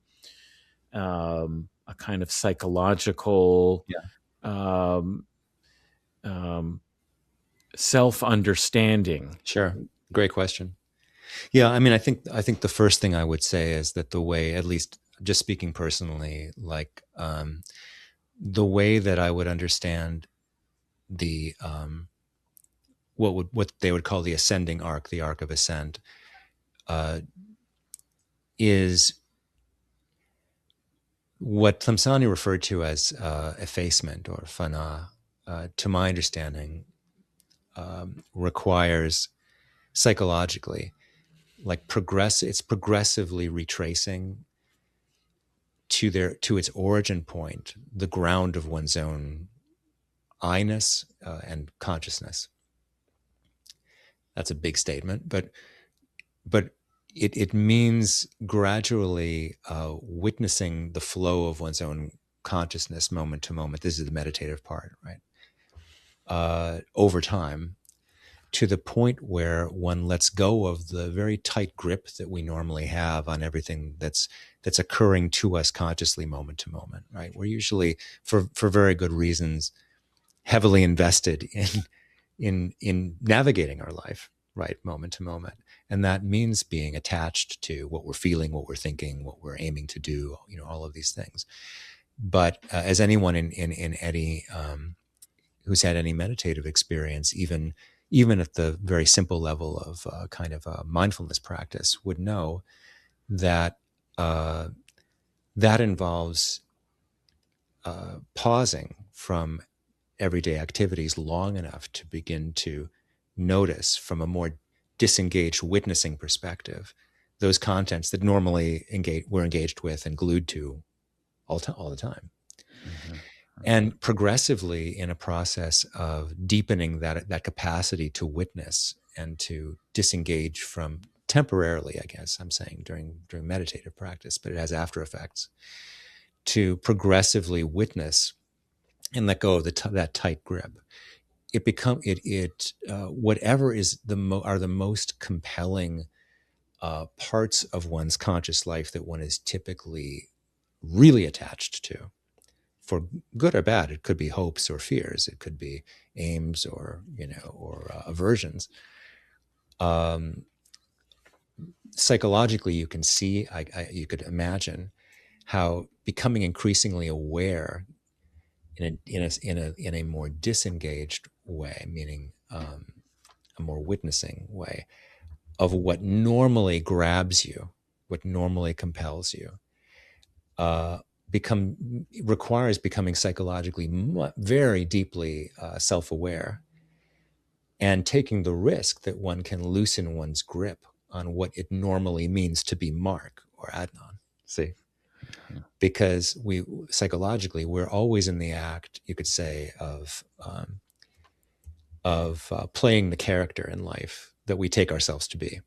a kind of psychological,
Yeah.
um, um, self understanding?
Sure. Great question. Yeah. I mean, I think the first thing I would say is that the way, at least just speaking personally, like the way that I would understand the what they would call the ascending arc, the arc of ascent, uh, is what Tlemceni referred to as effacement or fana, to my understanding, requires psychologically, like it's progressively retracing to its origin point, the ground of one's own I-ness and consciousness. That's a big statement, but it means gradually witnessing the flow of one's own consciousness moment to moment. This is the meditative part, right? Over time, to the point where one lets go of the very tight grip that we normally have on everything that's occurring to us consciously moment to moment, right? We're usually, for very good reasons, heavily invested in navigating our life, right, moment to moment. And that means being attached to what we're feeling, what we're thinking, what we're aiming to do, all of these things. But as anyone in any who's had any meditative experience, even at the very simple level of kind of a mindfulness practice, would know that that involves pausing from everyday activities long enough to begin to notice from a more disengaged witnessing perspective those contents that normally we're engaged with and glued to all the time.
Mm-hmm.
And progressively, in a process of deepening that capacity to witness and to disengage from, temporarily, I guess I'm saying, during meditative practice, but it has after effects, to progressively witness and let go of that tight grip. Whatever is are the most compelling parts of one's conscious life that one is typically really attached to, for good or bad. It could be hopes or fears. It could be aims or aversions. Psychologically, you can see, you could imagine how becoming increasingly aware in a more disengaged way, meaning a more witnessing way, of what normally grabs you, what normally compels you, requires becoming psychologically very deeply self-aware, and taking the risk that one can loosen one's grip on what it normally means to be Marc or Adnan. See? Because psychologically, we're always in the act, you could say, of playing the character in life that we take ourselves to be,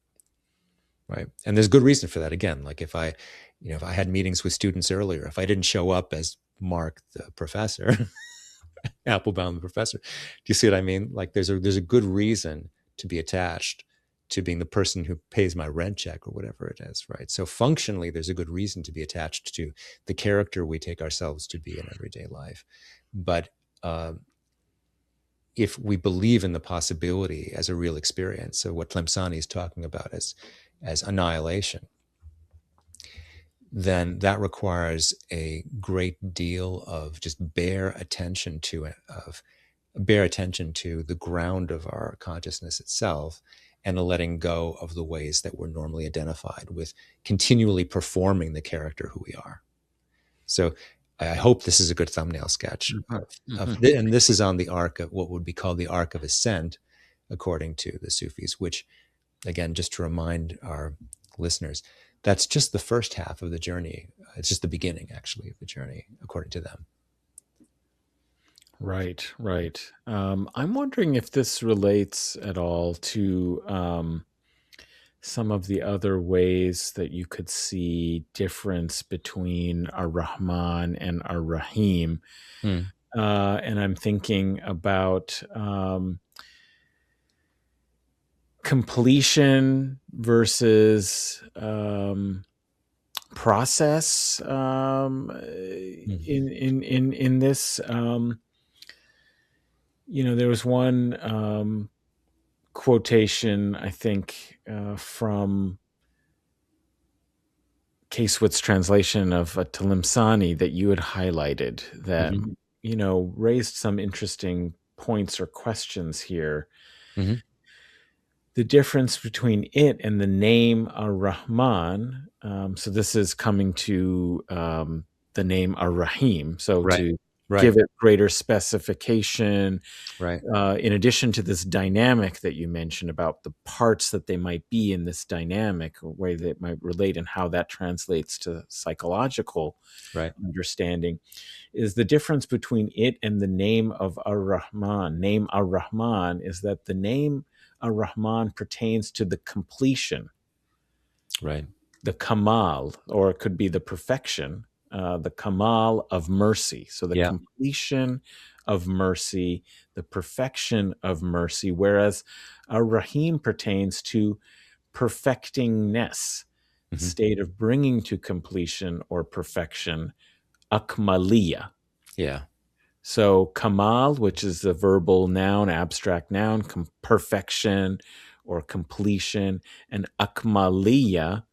right? And there's good reason for that. Again, like if I had meetings with students earlier, if I didn't show up as Marc the professor, Applebaum the professor, do you see what I mean? Like there's a good reason to be attached to being the person who pays my rent check or whatever it is, right? So functionally, there's a good reason to be attached to the character we take ourselves to be in everyday life. But if we believe in the possibility as a real experience, so what Tlemceni is talking about as annihilation, then that requires a great deal of just bare attention to the ground of our consciousness itself, and a letting go of the ways that we're normally identified with continually performing the character who we are. So I hope this is a good thumbnail sketch and this is on the arc of what would be called the arc of ascent, according to the Sufis, which, again, just to remind our listeners, that's just the first half of the journey. It's just the beginning, actually, of the journey, according to them.
Right, right. I'm wondering if this relates at all to some of the other ways that you could see difference between al-Rahman and al-Raheem. And I'm thinking about completion versus process in this. There was one quotation, I think, from Casewitt's translation of al-Tilimsani that you had highlighted that, raised some interesting points or questions here. The difference between it and the name al-Rahman. So this is coming to the name al-Rahim. So
Right.
to
Right.
give it greater specification,
Right.
in addition to this dynamic that you mentioned about the parts that they might be in this dynamic, or way that might relate and how that translates to psychological
Right.
understanding, is the difference between it and the name of al-Rahman. Name al-Rahman is that the name al-Rahman pertains to the completion,
Right.
the kamal, or it could be the perfection, the kamal of mercy. So the
Yeah.
completion of mercy, the perfection of mercy, whereas ar-Rahim pertains to perfectingness, the
Hmm.
state of bringing to completion or perfection, akmaliya.
Yeah.
So kamal, which is the verbal noun, abstract noun, perfection or completion, and akmaliya,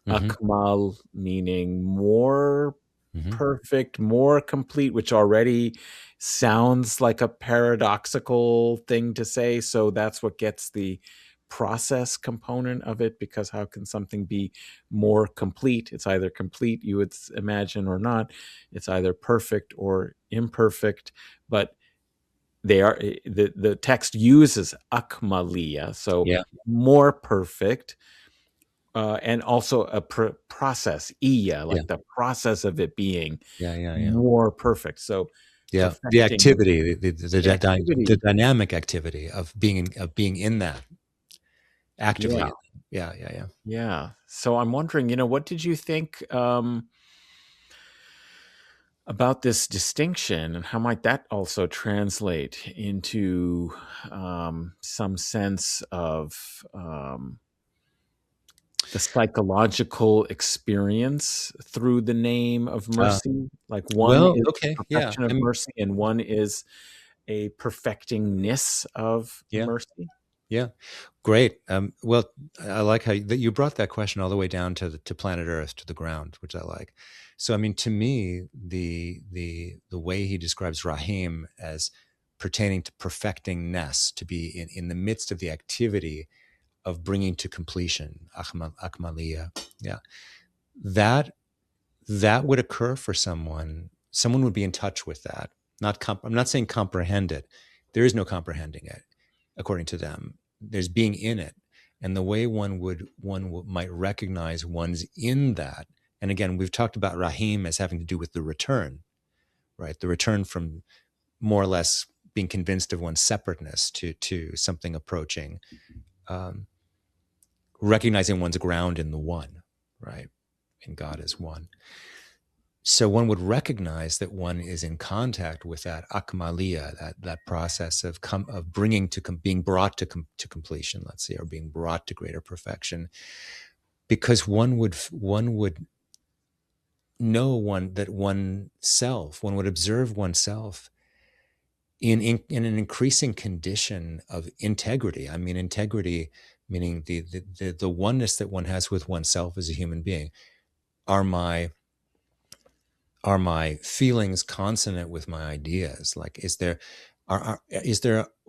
Hmm.
akmal meaning more
Hmm.
perfect, more complete, which already sounds like a paradoxical thing to say. So that's what gets the process component of it, because how can something be more complete? It's either complete, you would imagine, or not. It's either perfect or imperfect, but they are the text uses akmaliya, so
Yeah.
more perfect, and also a process, iya,
Yeah.
like the process of it being
Yeah. Yeah. Yeah.
more perfect. So
Yeah. The
perfecting
activity,
the
the
activity.
dynamic activity of being in that
Yeah,
actively. Yeah. Yeah. Yeah.
yeah. So I'm wondering, what did you think about this distinction, and how might that also translate into some sense of the psychological experience through the name of
Uh,
mercy? Like one
well,
is the
okay. Yeah.
perfection
I
of
mean,
mercy, and one is a perfectingness of
yeah.
mercy.
Yeah. Great. Well, I like how that you brought that question all the way down to planet Earth, to the ground, which I like. So, I mean, to me, the way he describes Rahim as pertaining to perfectingness, to be in the midst of the activity of bringing to completion, akmaliya. Yeah, that that would occur for someone. Someone would be in touch with that. I'm not saying comprehend it. There is no comprehending it, according to them. There's being in it, and the way might recognize one's in that. And again, we've talked about Rahim as having to do with the return, right? The return from more or less being convinced of one's separateness to something approaching, um, recognizing one's ground in the one, right? In God as one. So one would recognize that one is in contact with that akmaliya, that process of bringing being brought to completion, let's say, or being brought to greater perfection, because one would know one would observe oneself in an increasing condition of integrity. I mean, integrity meaning the oneness that one has with oneself as a human being. Are my are my feelings consonant with my ideas? Like, is there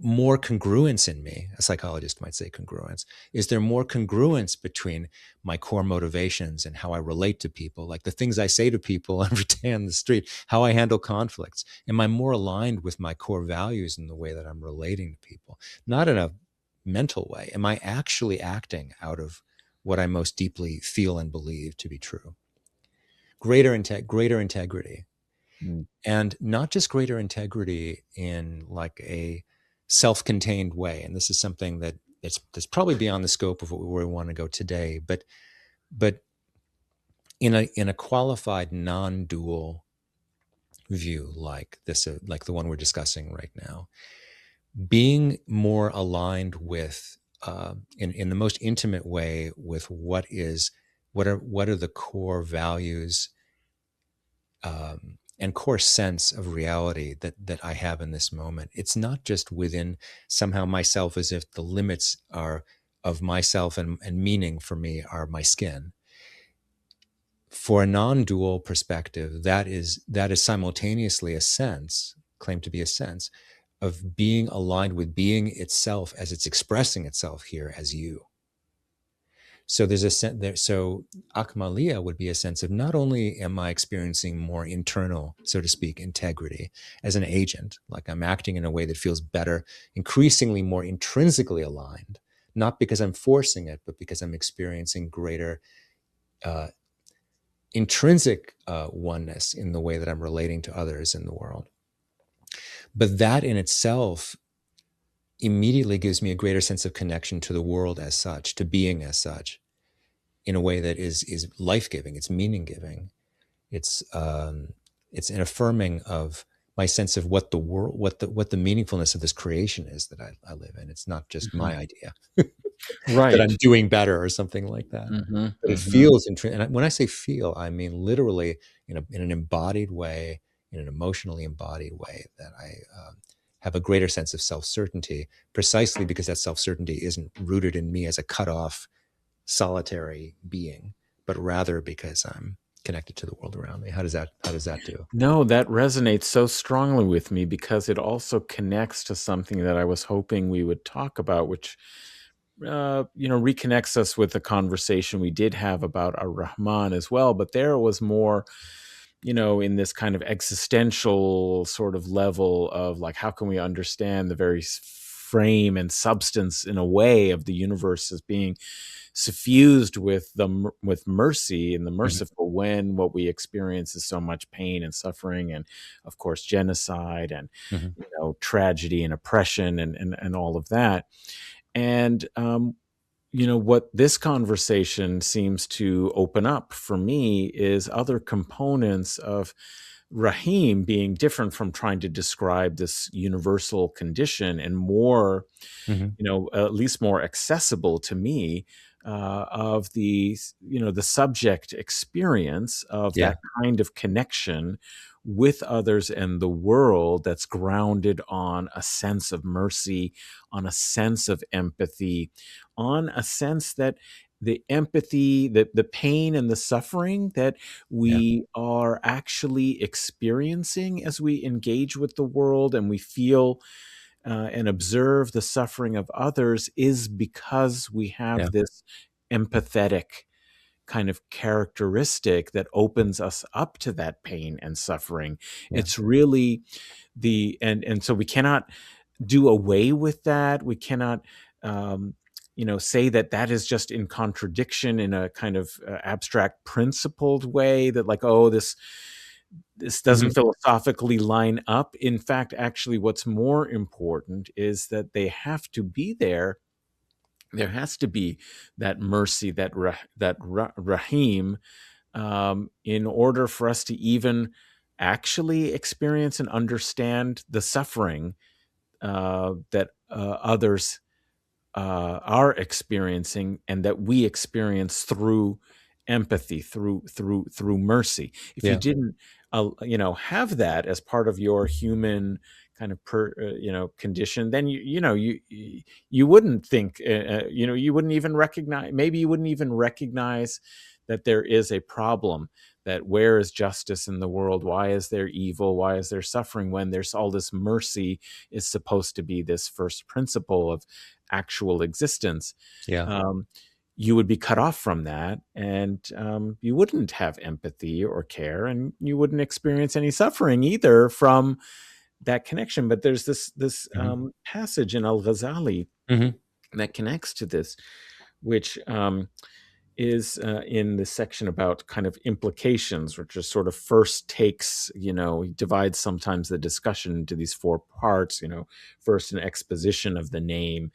more congruence in me? A psychologist might say congruence. Is there more congruence between my core motivations and how I relate to people, like the things I say to people every day on the street, how I handle conflicts? Am I more aligned with my core values in the way that I'm relating to people? Not in a mental way. Am I actually acting out of what I most deeply feel and believe to be true? Greater integrity,
Mm.
and not just greater integrity in like a self-contained way. And this is something that's probably beyond the scope of where we want to go today, but in a qualified non-dual view, like this, like the one we're discussing right now, being more aligned with, in the most intimate way, with what are the core values, and core sense of reality that I have in this moment. It's not just within somehow myself, as if the limits are of myself and meaning for me are my skin. For a non-dual perspective, that is simultaneously a sense, claimed to be a sense, of being aligned with being itself as it's expressing itself here as you. So there's a sense there. So Akmalia would be a sense of not only am I experiencing more internal, so to speak, integrity as an agent, like I'm acting in a way that feels better, increasingly more intrinsically aligned, not because I'm forcing it, but because I'm experiencing greater uh, intrinsic oneness in the way that I'm relating to others in the world. But that in itself immediately gives me a greater sense of connection to the world as such, to being as such, in a way that is life giving. It's meaning giving. It's an affirming of my sense of what the world, what the meaningfulness of this creation is that I live in. It's not just
Mhm.
my idea that I'm
Right.
doing better or something like that.
Mhm,
But it
mhm.
feels, and when I say feel, I mean literally in an embodied way, in an emotionally embodied way, that I have a greater sense of self certainty, precisely because that self certainty isn't rooted in me as a cut off, solitary being, but rather because I'm connected to the world around me. How does that do?
No, that resonates so strongly with me because it also connects to something that I was hoping we would talk about, which reconnects us with the conversation we did have about al-Rahman as well. But there was more, in this kind of existential sort of level of like, how can we understand the very frame and substance in a way of the universe as being suffused with with mercy and the
Mhm.
merciful, when what we experience is so much pain and suffering, and of course genocide, and
Mhm.
tragedy and oppression, and all of that. And what this conversation seems to open up for me is other components of Raheem being different from trying to describe this universal condition, and more,
Mhm.
at least more accessible to me, of the subject experience of
Yeah.
that kind of connection with others and the world, that's grounded on a sense of mercy, on a sense of empathy, on a sense that the empathy, the pain and the suffering that
Yeah.
we are actually experiencing as we engage with the world, and we feel and observe the suffering of others, is because we
Yeah.
have this empathetic kind of characteristic that opens us up to that pain and suffering.
Yeah.
It's really and so we cannot do away with that. We cannot say that that is just in contradiction in a kind of abstract principled way, that like, oh, this doesn't
Mhm.
philosophically line up. In fact, actually, what's more important is that they have to be there. There has to be that mercy, Rahim, in order for us to even actually experience and understand the suffering that others are experiencing, and that we experience through empathy, through mercy. If you
Yeah.
didn't have that as part of your human kind of condition, then you wouldn't think, you wouldn't even recognize, maybe you wouldn't even recognize that there is a problem, that where is justice in the world, why is there evil, why is there suffering, when there's all this mercy is supposed to be this first principle of actual existence.
Yeah.
um, you would be cut off from that, and you wouldn't have empathy or care, and you wouldn't experience any suffering either from that connection. But there's this
Mhm.
passage in al-Ghazali
Mhm.
that connects to this, which is in the section about kind of implications, which is sort of first takes, he divides sometimes the discussion into these four parts. First, an exposition of the name,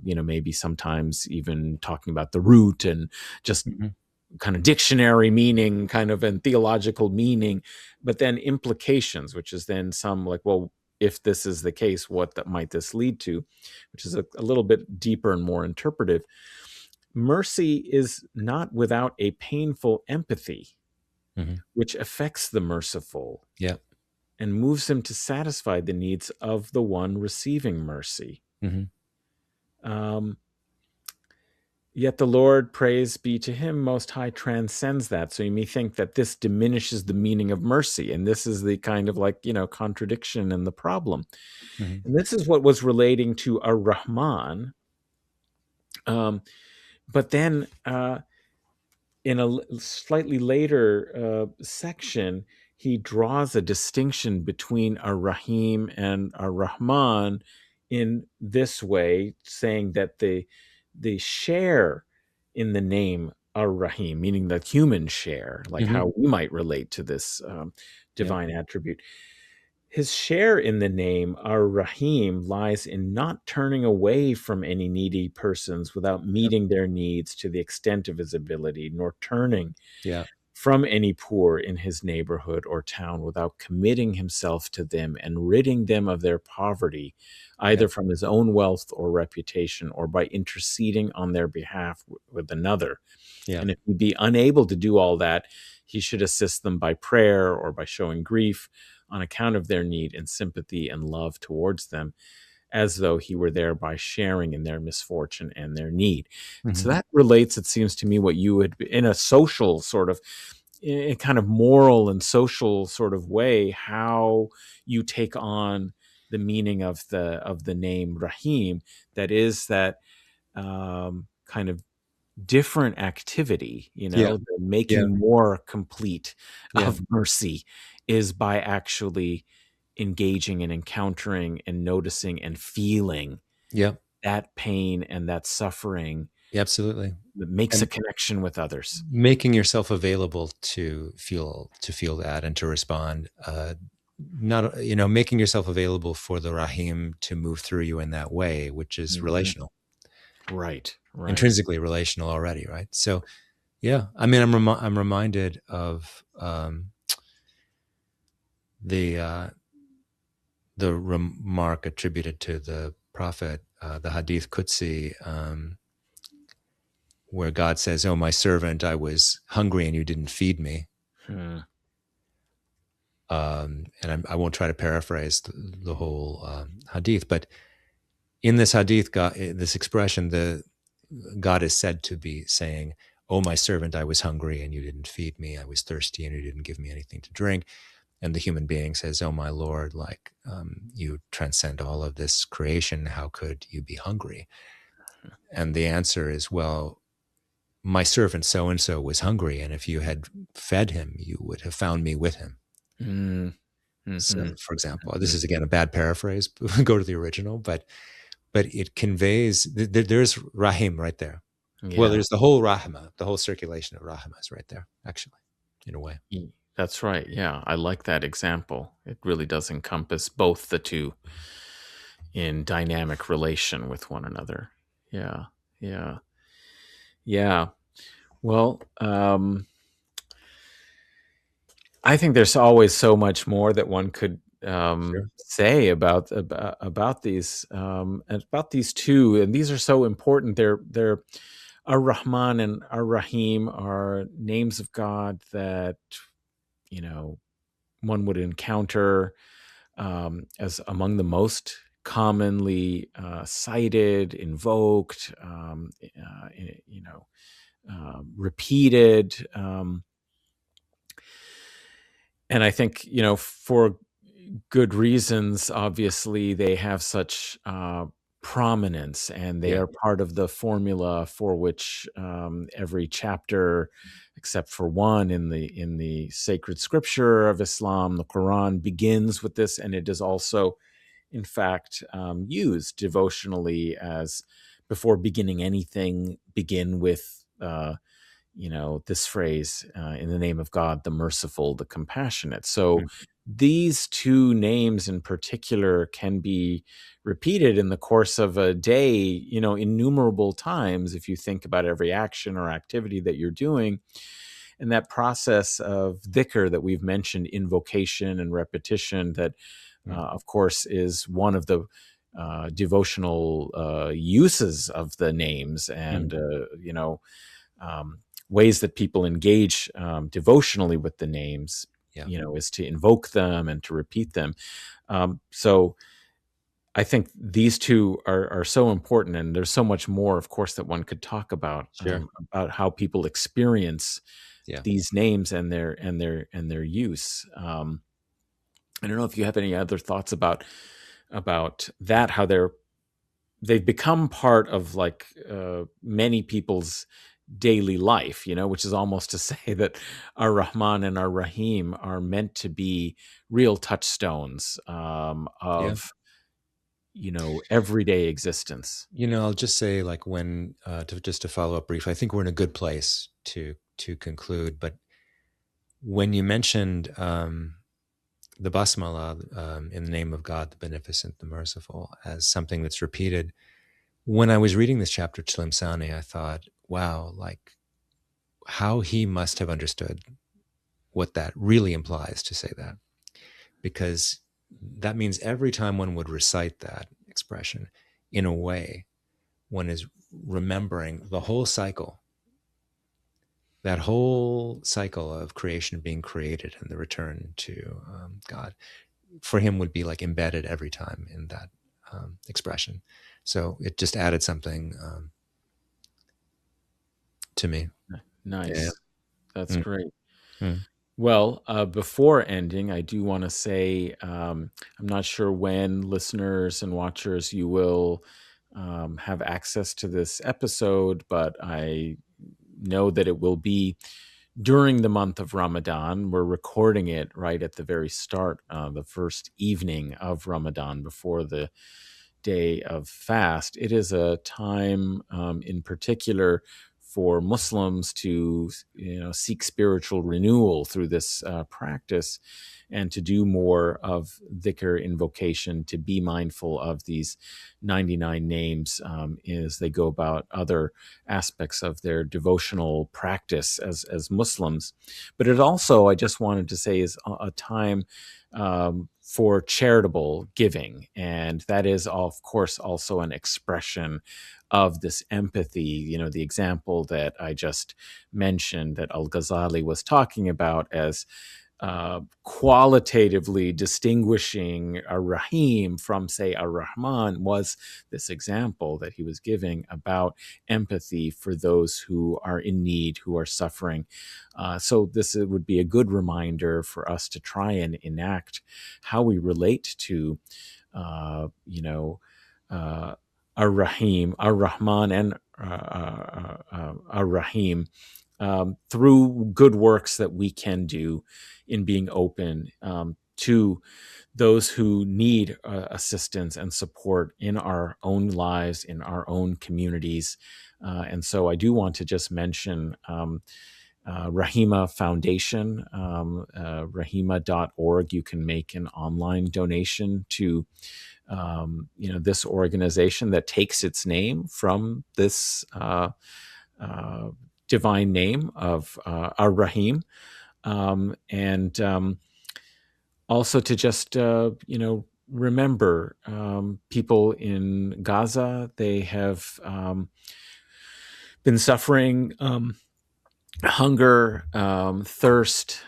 maybe sometimes even talking about the root and just
Mhm.
kind of dictionary meaning, kind of, and theological meaning. But then implications, which is then some like, well, if this is the case, what that might this lead to, which is a little bit deeper and more interpretive. Mercy is not without a painful empathy,
Mhm.
which affects the merciful
Yeah.
and moves him to satisfy the needs of the one receiving mercy.
Mhm.
Um, Yet the Lord, praise be to him, Most High, transcends that. So you may think that this diminishes the meaning of mercy. And this is the kind of like, contradiction and the problem.
Mhm.
And this is what was relating to ar-Rahman. Um, but then in a slightly later section, he draws a distinction between al-Rahim and al-Rahman in this way, saying that they share in the name al-Rahim, meaning the human share, like
Hmm.
how we might relate to this
Yeah.
divine attribute. His share in the name ar-Rahim lies in not turning away from any needy persons without
Yep.
meeting their needs to the extent of his ability, nor turning
Yeah.
from any poor in his neighborhood or town without committing himself to them and ridding them of their poverty,
Yep.
either from his own wealth or reputation, or by interceding on their behalf with another.
Yeah.
And if he be unable to do all that, he should assist them by prayer or by showing grief on account of their need and sympathy and love towards them, as though he were thereby sharing in their misfortune and their need. And so
Hmm.
that relates, it seems to me, what you would, in a social sort of, in a kind of moral and social sort of way, how you take on the meaning of the name Rahim. That is that kind of different activity,
Yeah.
the
Yeah.
making more complete
Yeah.
of mercy is by actually engaging and encountering and noticing and feeling
Yeah.
that pain and that suffering
Yeah, absolutely.
that makes a
And
connection with others.
making yourself available to feel that and to respond. Not making yourself available for the Rahim to move through you in that way, which is
Mhm.
relational,
Right, right.
intrinsically relational already, right? So yeah, I mean, I'm reminded of the remark attributed to the Prophet, the Hadith Qudsi, where God says, "Oh, my servant, I was hungry and you didn't feed me."
Hmm.
I won't try to paraphrase the whole Hadith, but in this Hadith, God, this expression, the God is said to be saying, "Oh, my servant, I was hungry and you didn't feed me. I was thirsty and you didn't give me anything to drink." And the human being says, "Oh, my Lord, like you transcend all of this creation. How could you be hungry?" And the answer is, well, my servant so and so was hungry, and if you had fed him, you would have found me with him.
Mm.
So,
Hmm.
for example, this
Hmm.
is again a bad paraphrase. Go to the original, but it conveys. There's Rahim right there. Well,
Yeah.
there's the whole Rahma, the whole circulation of Rahma is right there, actually, in a way.
That's right. Yeah, I like that example. It really does encompass both the two in dynamic relation with one another. Yeah, yeah, yeah. Well, I think there's always so much more that one could
Sure.
say about these two, and these are so important. They're ar-Rahman and ar-Rahim are names of God that you know one would encounter as among the most commonly cited, invoked, repeated. And I think, for good reasons, obviously, they have such prominence and they
Yeah.
are part of the formula for which every chapter, except for one in the sacred scripture of Islam, the Quran, begins with this. And it is also, in fact, used devotionally as before beginning anything, begin with. This phrase, in the name of God, the merciful, the compassionate. So
Mm.
these two names in particular can be repeated in the course of a day, innumerable times if you think about every action or activity that you're doing. And that process of dhikr that we've mentioned, invocation and repetition, that
Mm.
of course is one of the devotional uses of the names
Mm.
and, um, ways that people engage devotionally with the names,
Yeah.
is to invoke them and to repeat them. So I think these two are so important, and there's so much more, of course, that one could talk
Sure.
about how people experience
Yeah.
these names and their use. I don't know if you have any other thoughts about that, how they're they've become part of like many people's daily life, which is almost to say that our Rahman and our Rahim are meant to be real touchstones
Yeah.
of everyday existence.
I'll just say, like, when just to follow up briefly, I think we're in a good place to conclude. But when you mentioned the basmala, in the name of God, the Beneficent, the Merciful, as something that's repeated, when I was reading this chapter, Tilimsani, I thought, wow, like how he must have understood what that really implies to say that, because that means every time one would recite that expression, in a way, one is remembering the whole cycle, that whole cycle of creation being created and the return to God, for him would be like embedded every time in that expression. So it just added something to me. Yeah.
Nice. That's
Mm,
great.
mm.
Well, before ending, I do want to say I'm not sure when listeners and watchers you will have access to this episode, but I know that it will be during the month of Ramadan. We're recording it right at the very start, the first evening of Ramadan before the day of fast. It is a time in particular for Muslims to seek spiritual renewal through this practice, and to do more of dhikr, invocation, to be mindful of these 99 names as they go about other aspects of their devotional practice as Muslims. But it also, I just wanted to say, is a time for charitable giving. And that is, of course, also an expression of this empathy. The example that I just mentioned that al-Ghazali was talking about as qualitatively distinguishing al-Raheem from, say, al-Rahman, was this example that he was giving about empathy for those who are in need, who are suffering. So this would be a good reminder for us to try and enact how we relate to, ar-Rahim, ar-Rahman, and ar-Rahim, through good works that we can do in being open to those who need assistance and support in our own lives, in our own communities. And so I do want to just mention Rahima Foundation, rahima.org. You can make an online donation to this organization that takes its name from this divine name of ar-Rahim. And also to just, remember people in Gaza. They have been suffering hunger, thirst,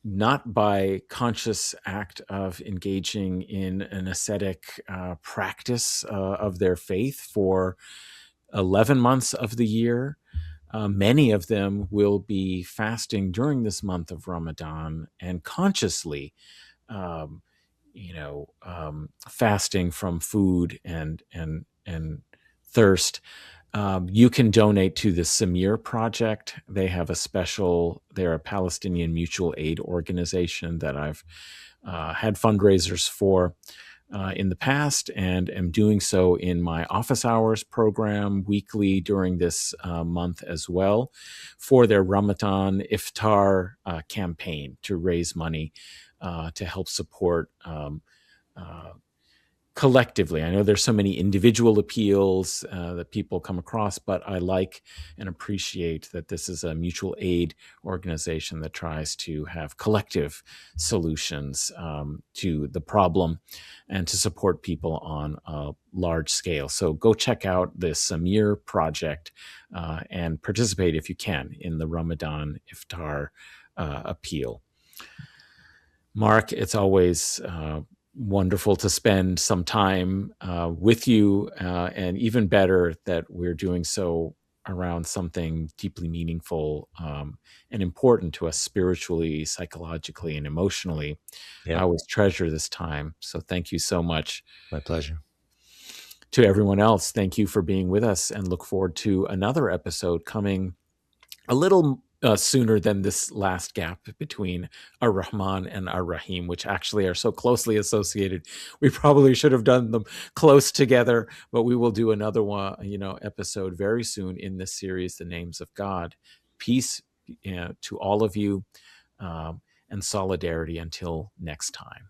not by conscious act of engaging in an ascetic practice of their faith for 11 months of the year. Many of them will be fasting during this month of Ramadan and consciously, um, fasting from food and thirst. You can donate to the Samir Project. They have they're a Palestinian mutual aid organization that I've had fundraisers for in the past, and am doing so in my office hours program weekly during this month as well, for their Ramadan iftar campaign to raise money to help support uh, collectively. I know there's so many individual appeals that people come across, but I like and appreciate that this is a mutual aid organization that tries to have collective solutions to the problem and to support people on a large scale. So go check out the Samir Project and participate if you can in the Ramadan Iftar appeal. Mark, it's always wonderful to spend some time with you, and even better that we're doing so around something deeply meaningful and important to us spiritually, psychologically, and emotionally. I
Yeah,
always treasure this time. So thank you so much.
my pleasure.
To everyone else, thank you for being with us, and look forward to another episode coming a little sooner than this last gap between al-Rahman and al-Rahim, which actually are so closely associated. We probably should have done them close together, but we will do another one, episode very soon in this series, The Names of God. Peace to all of you, and solidarity until next time.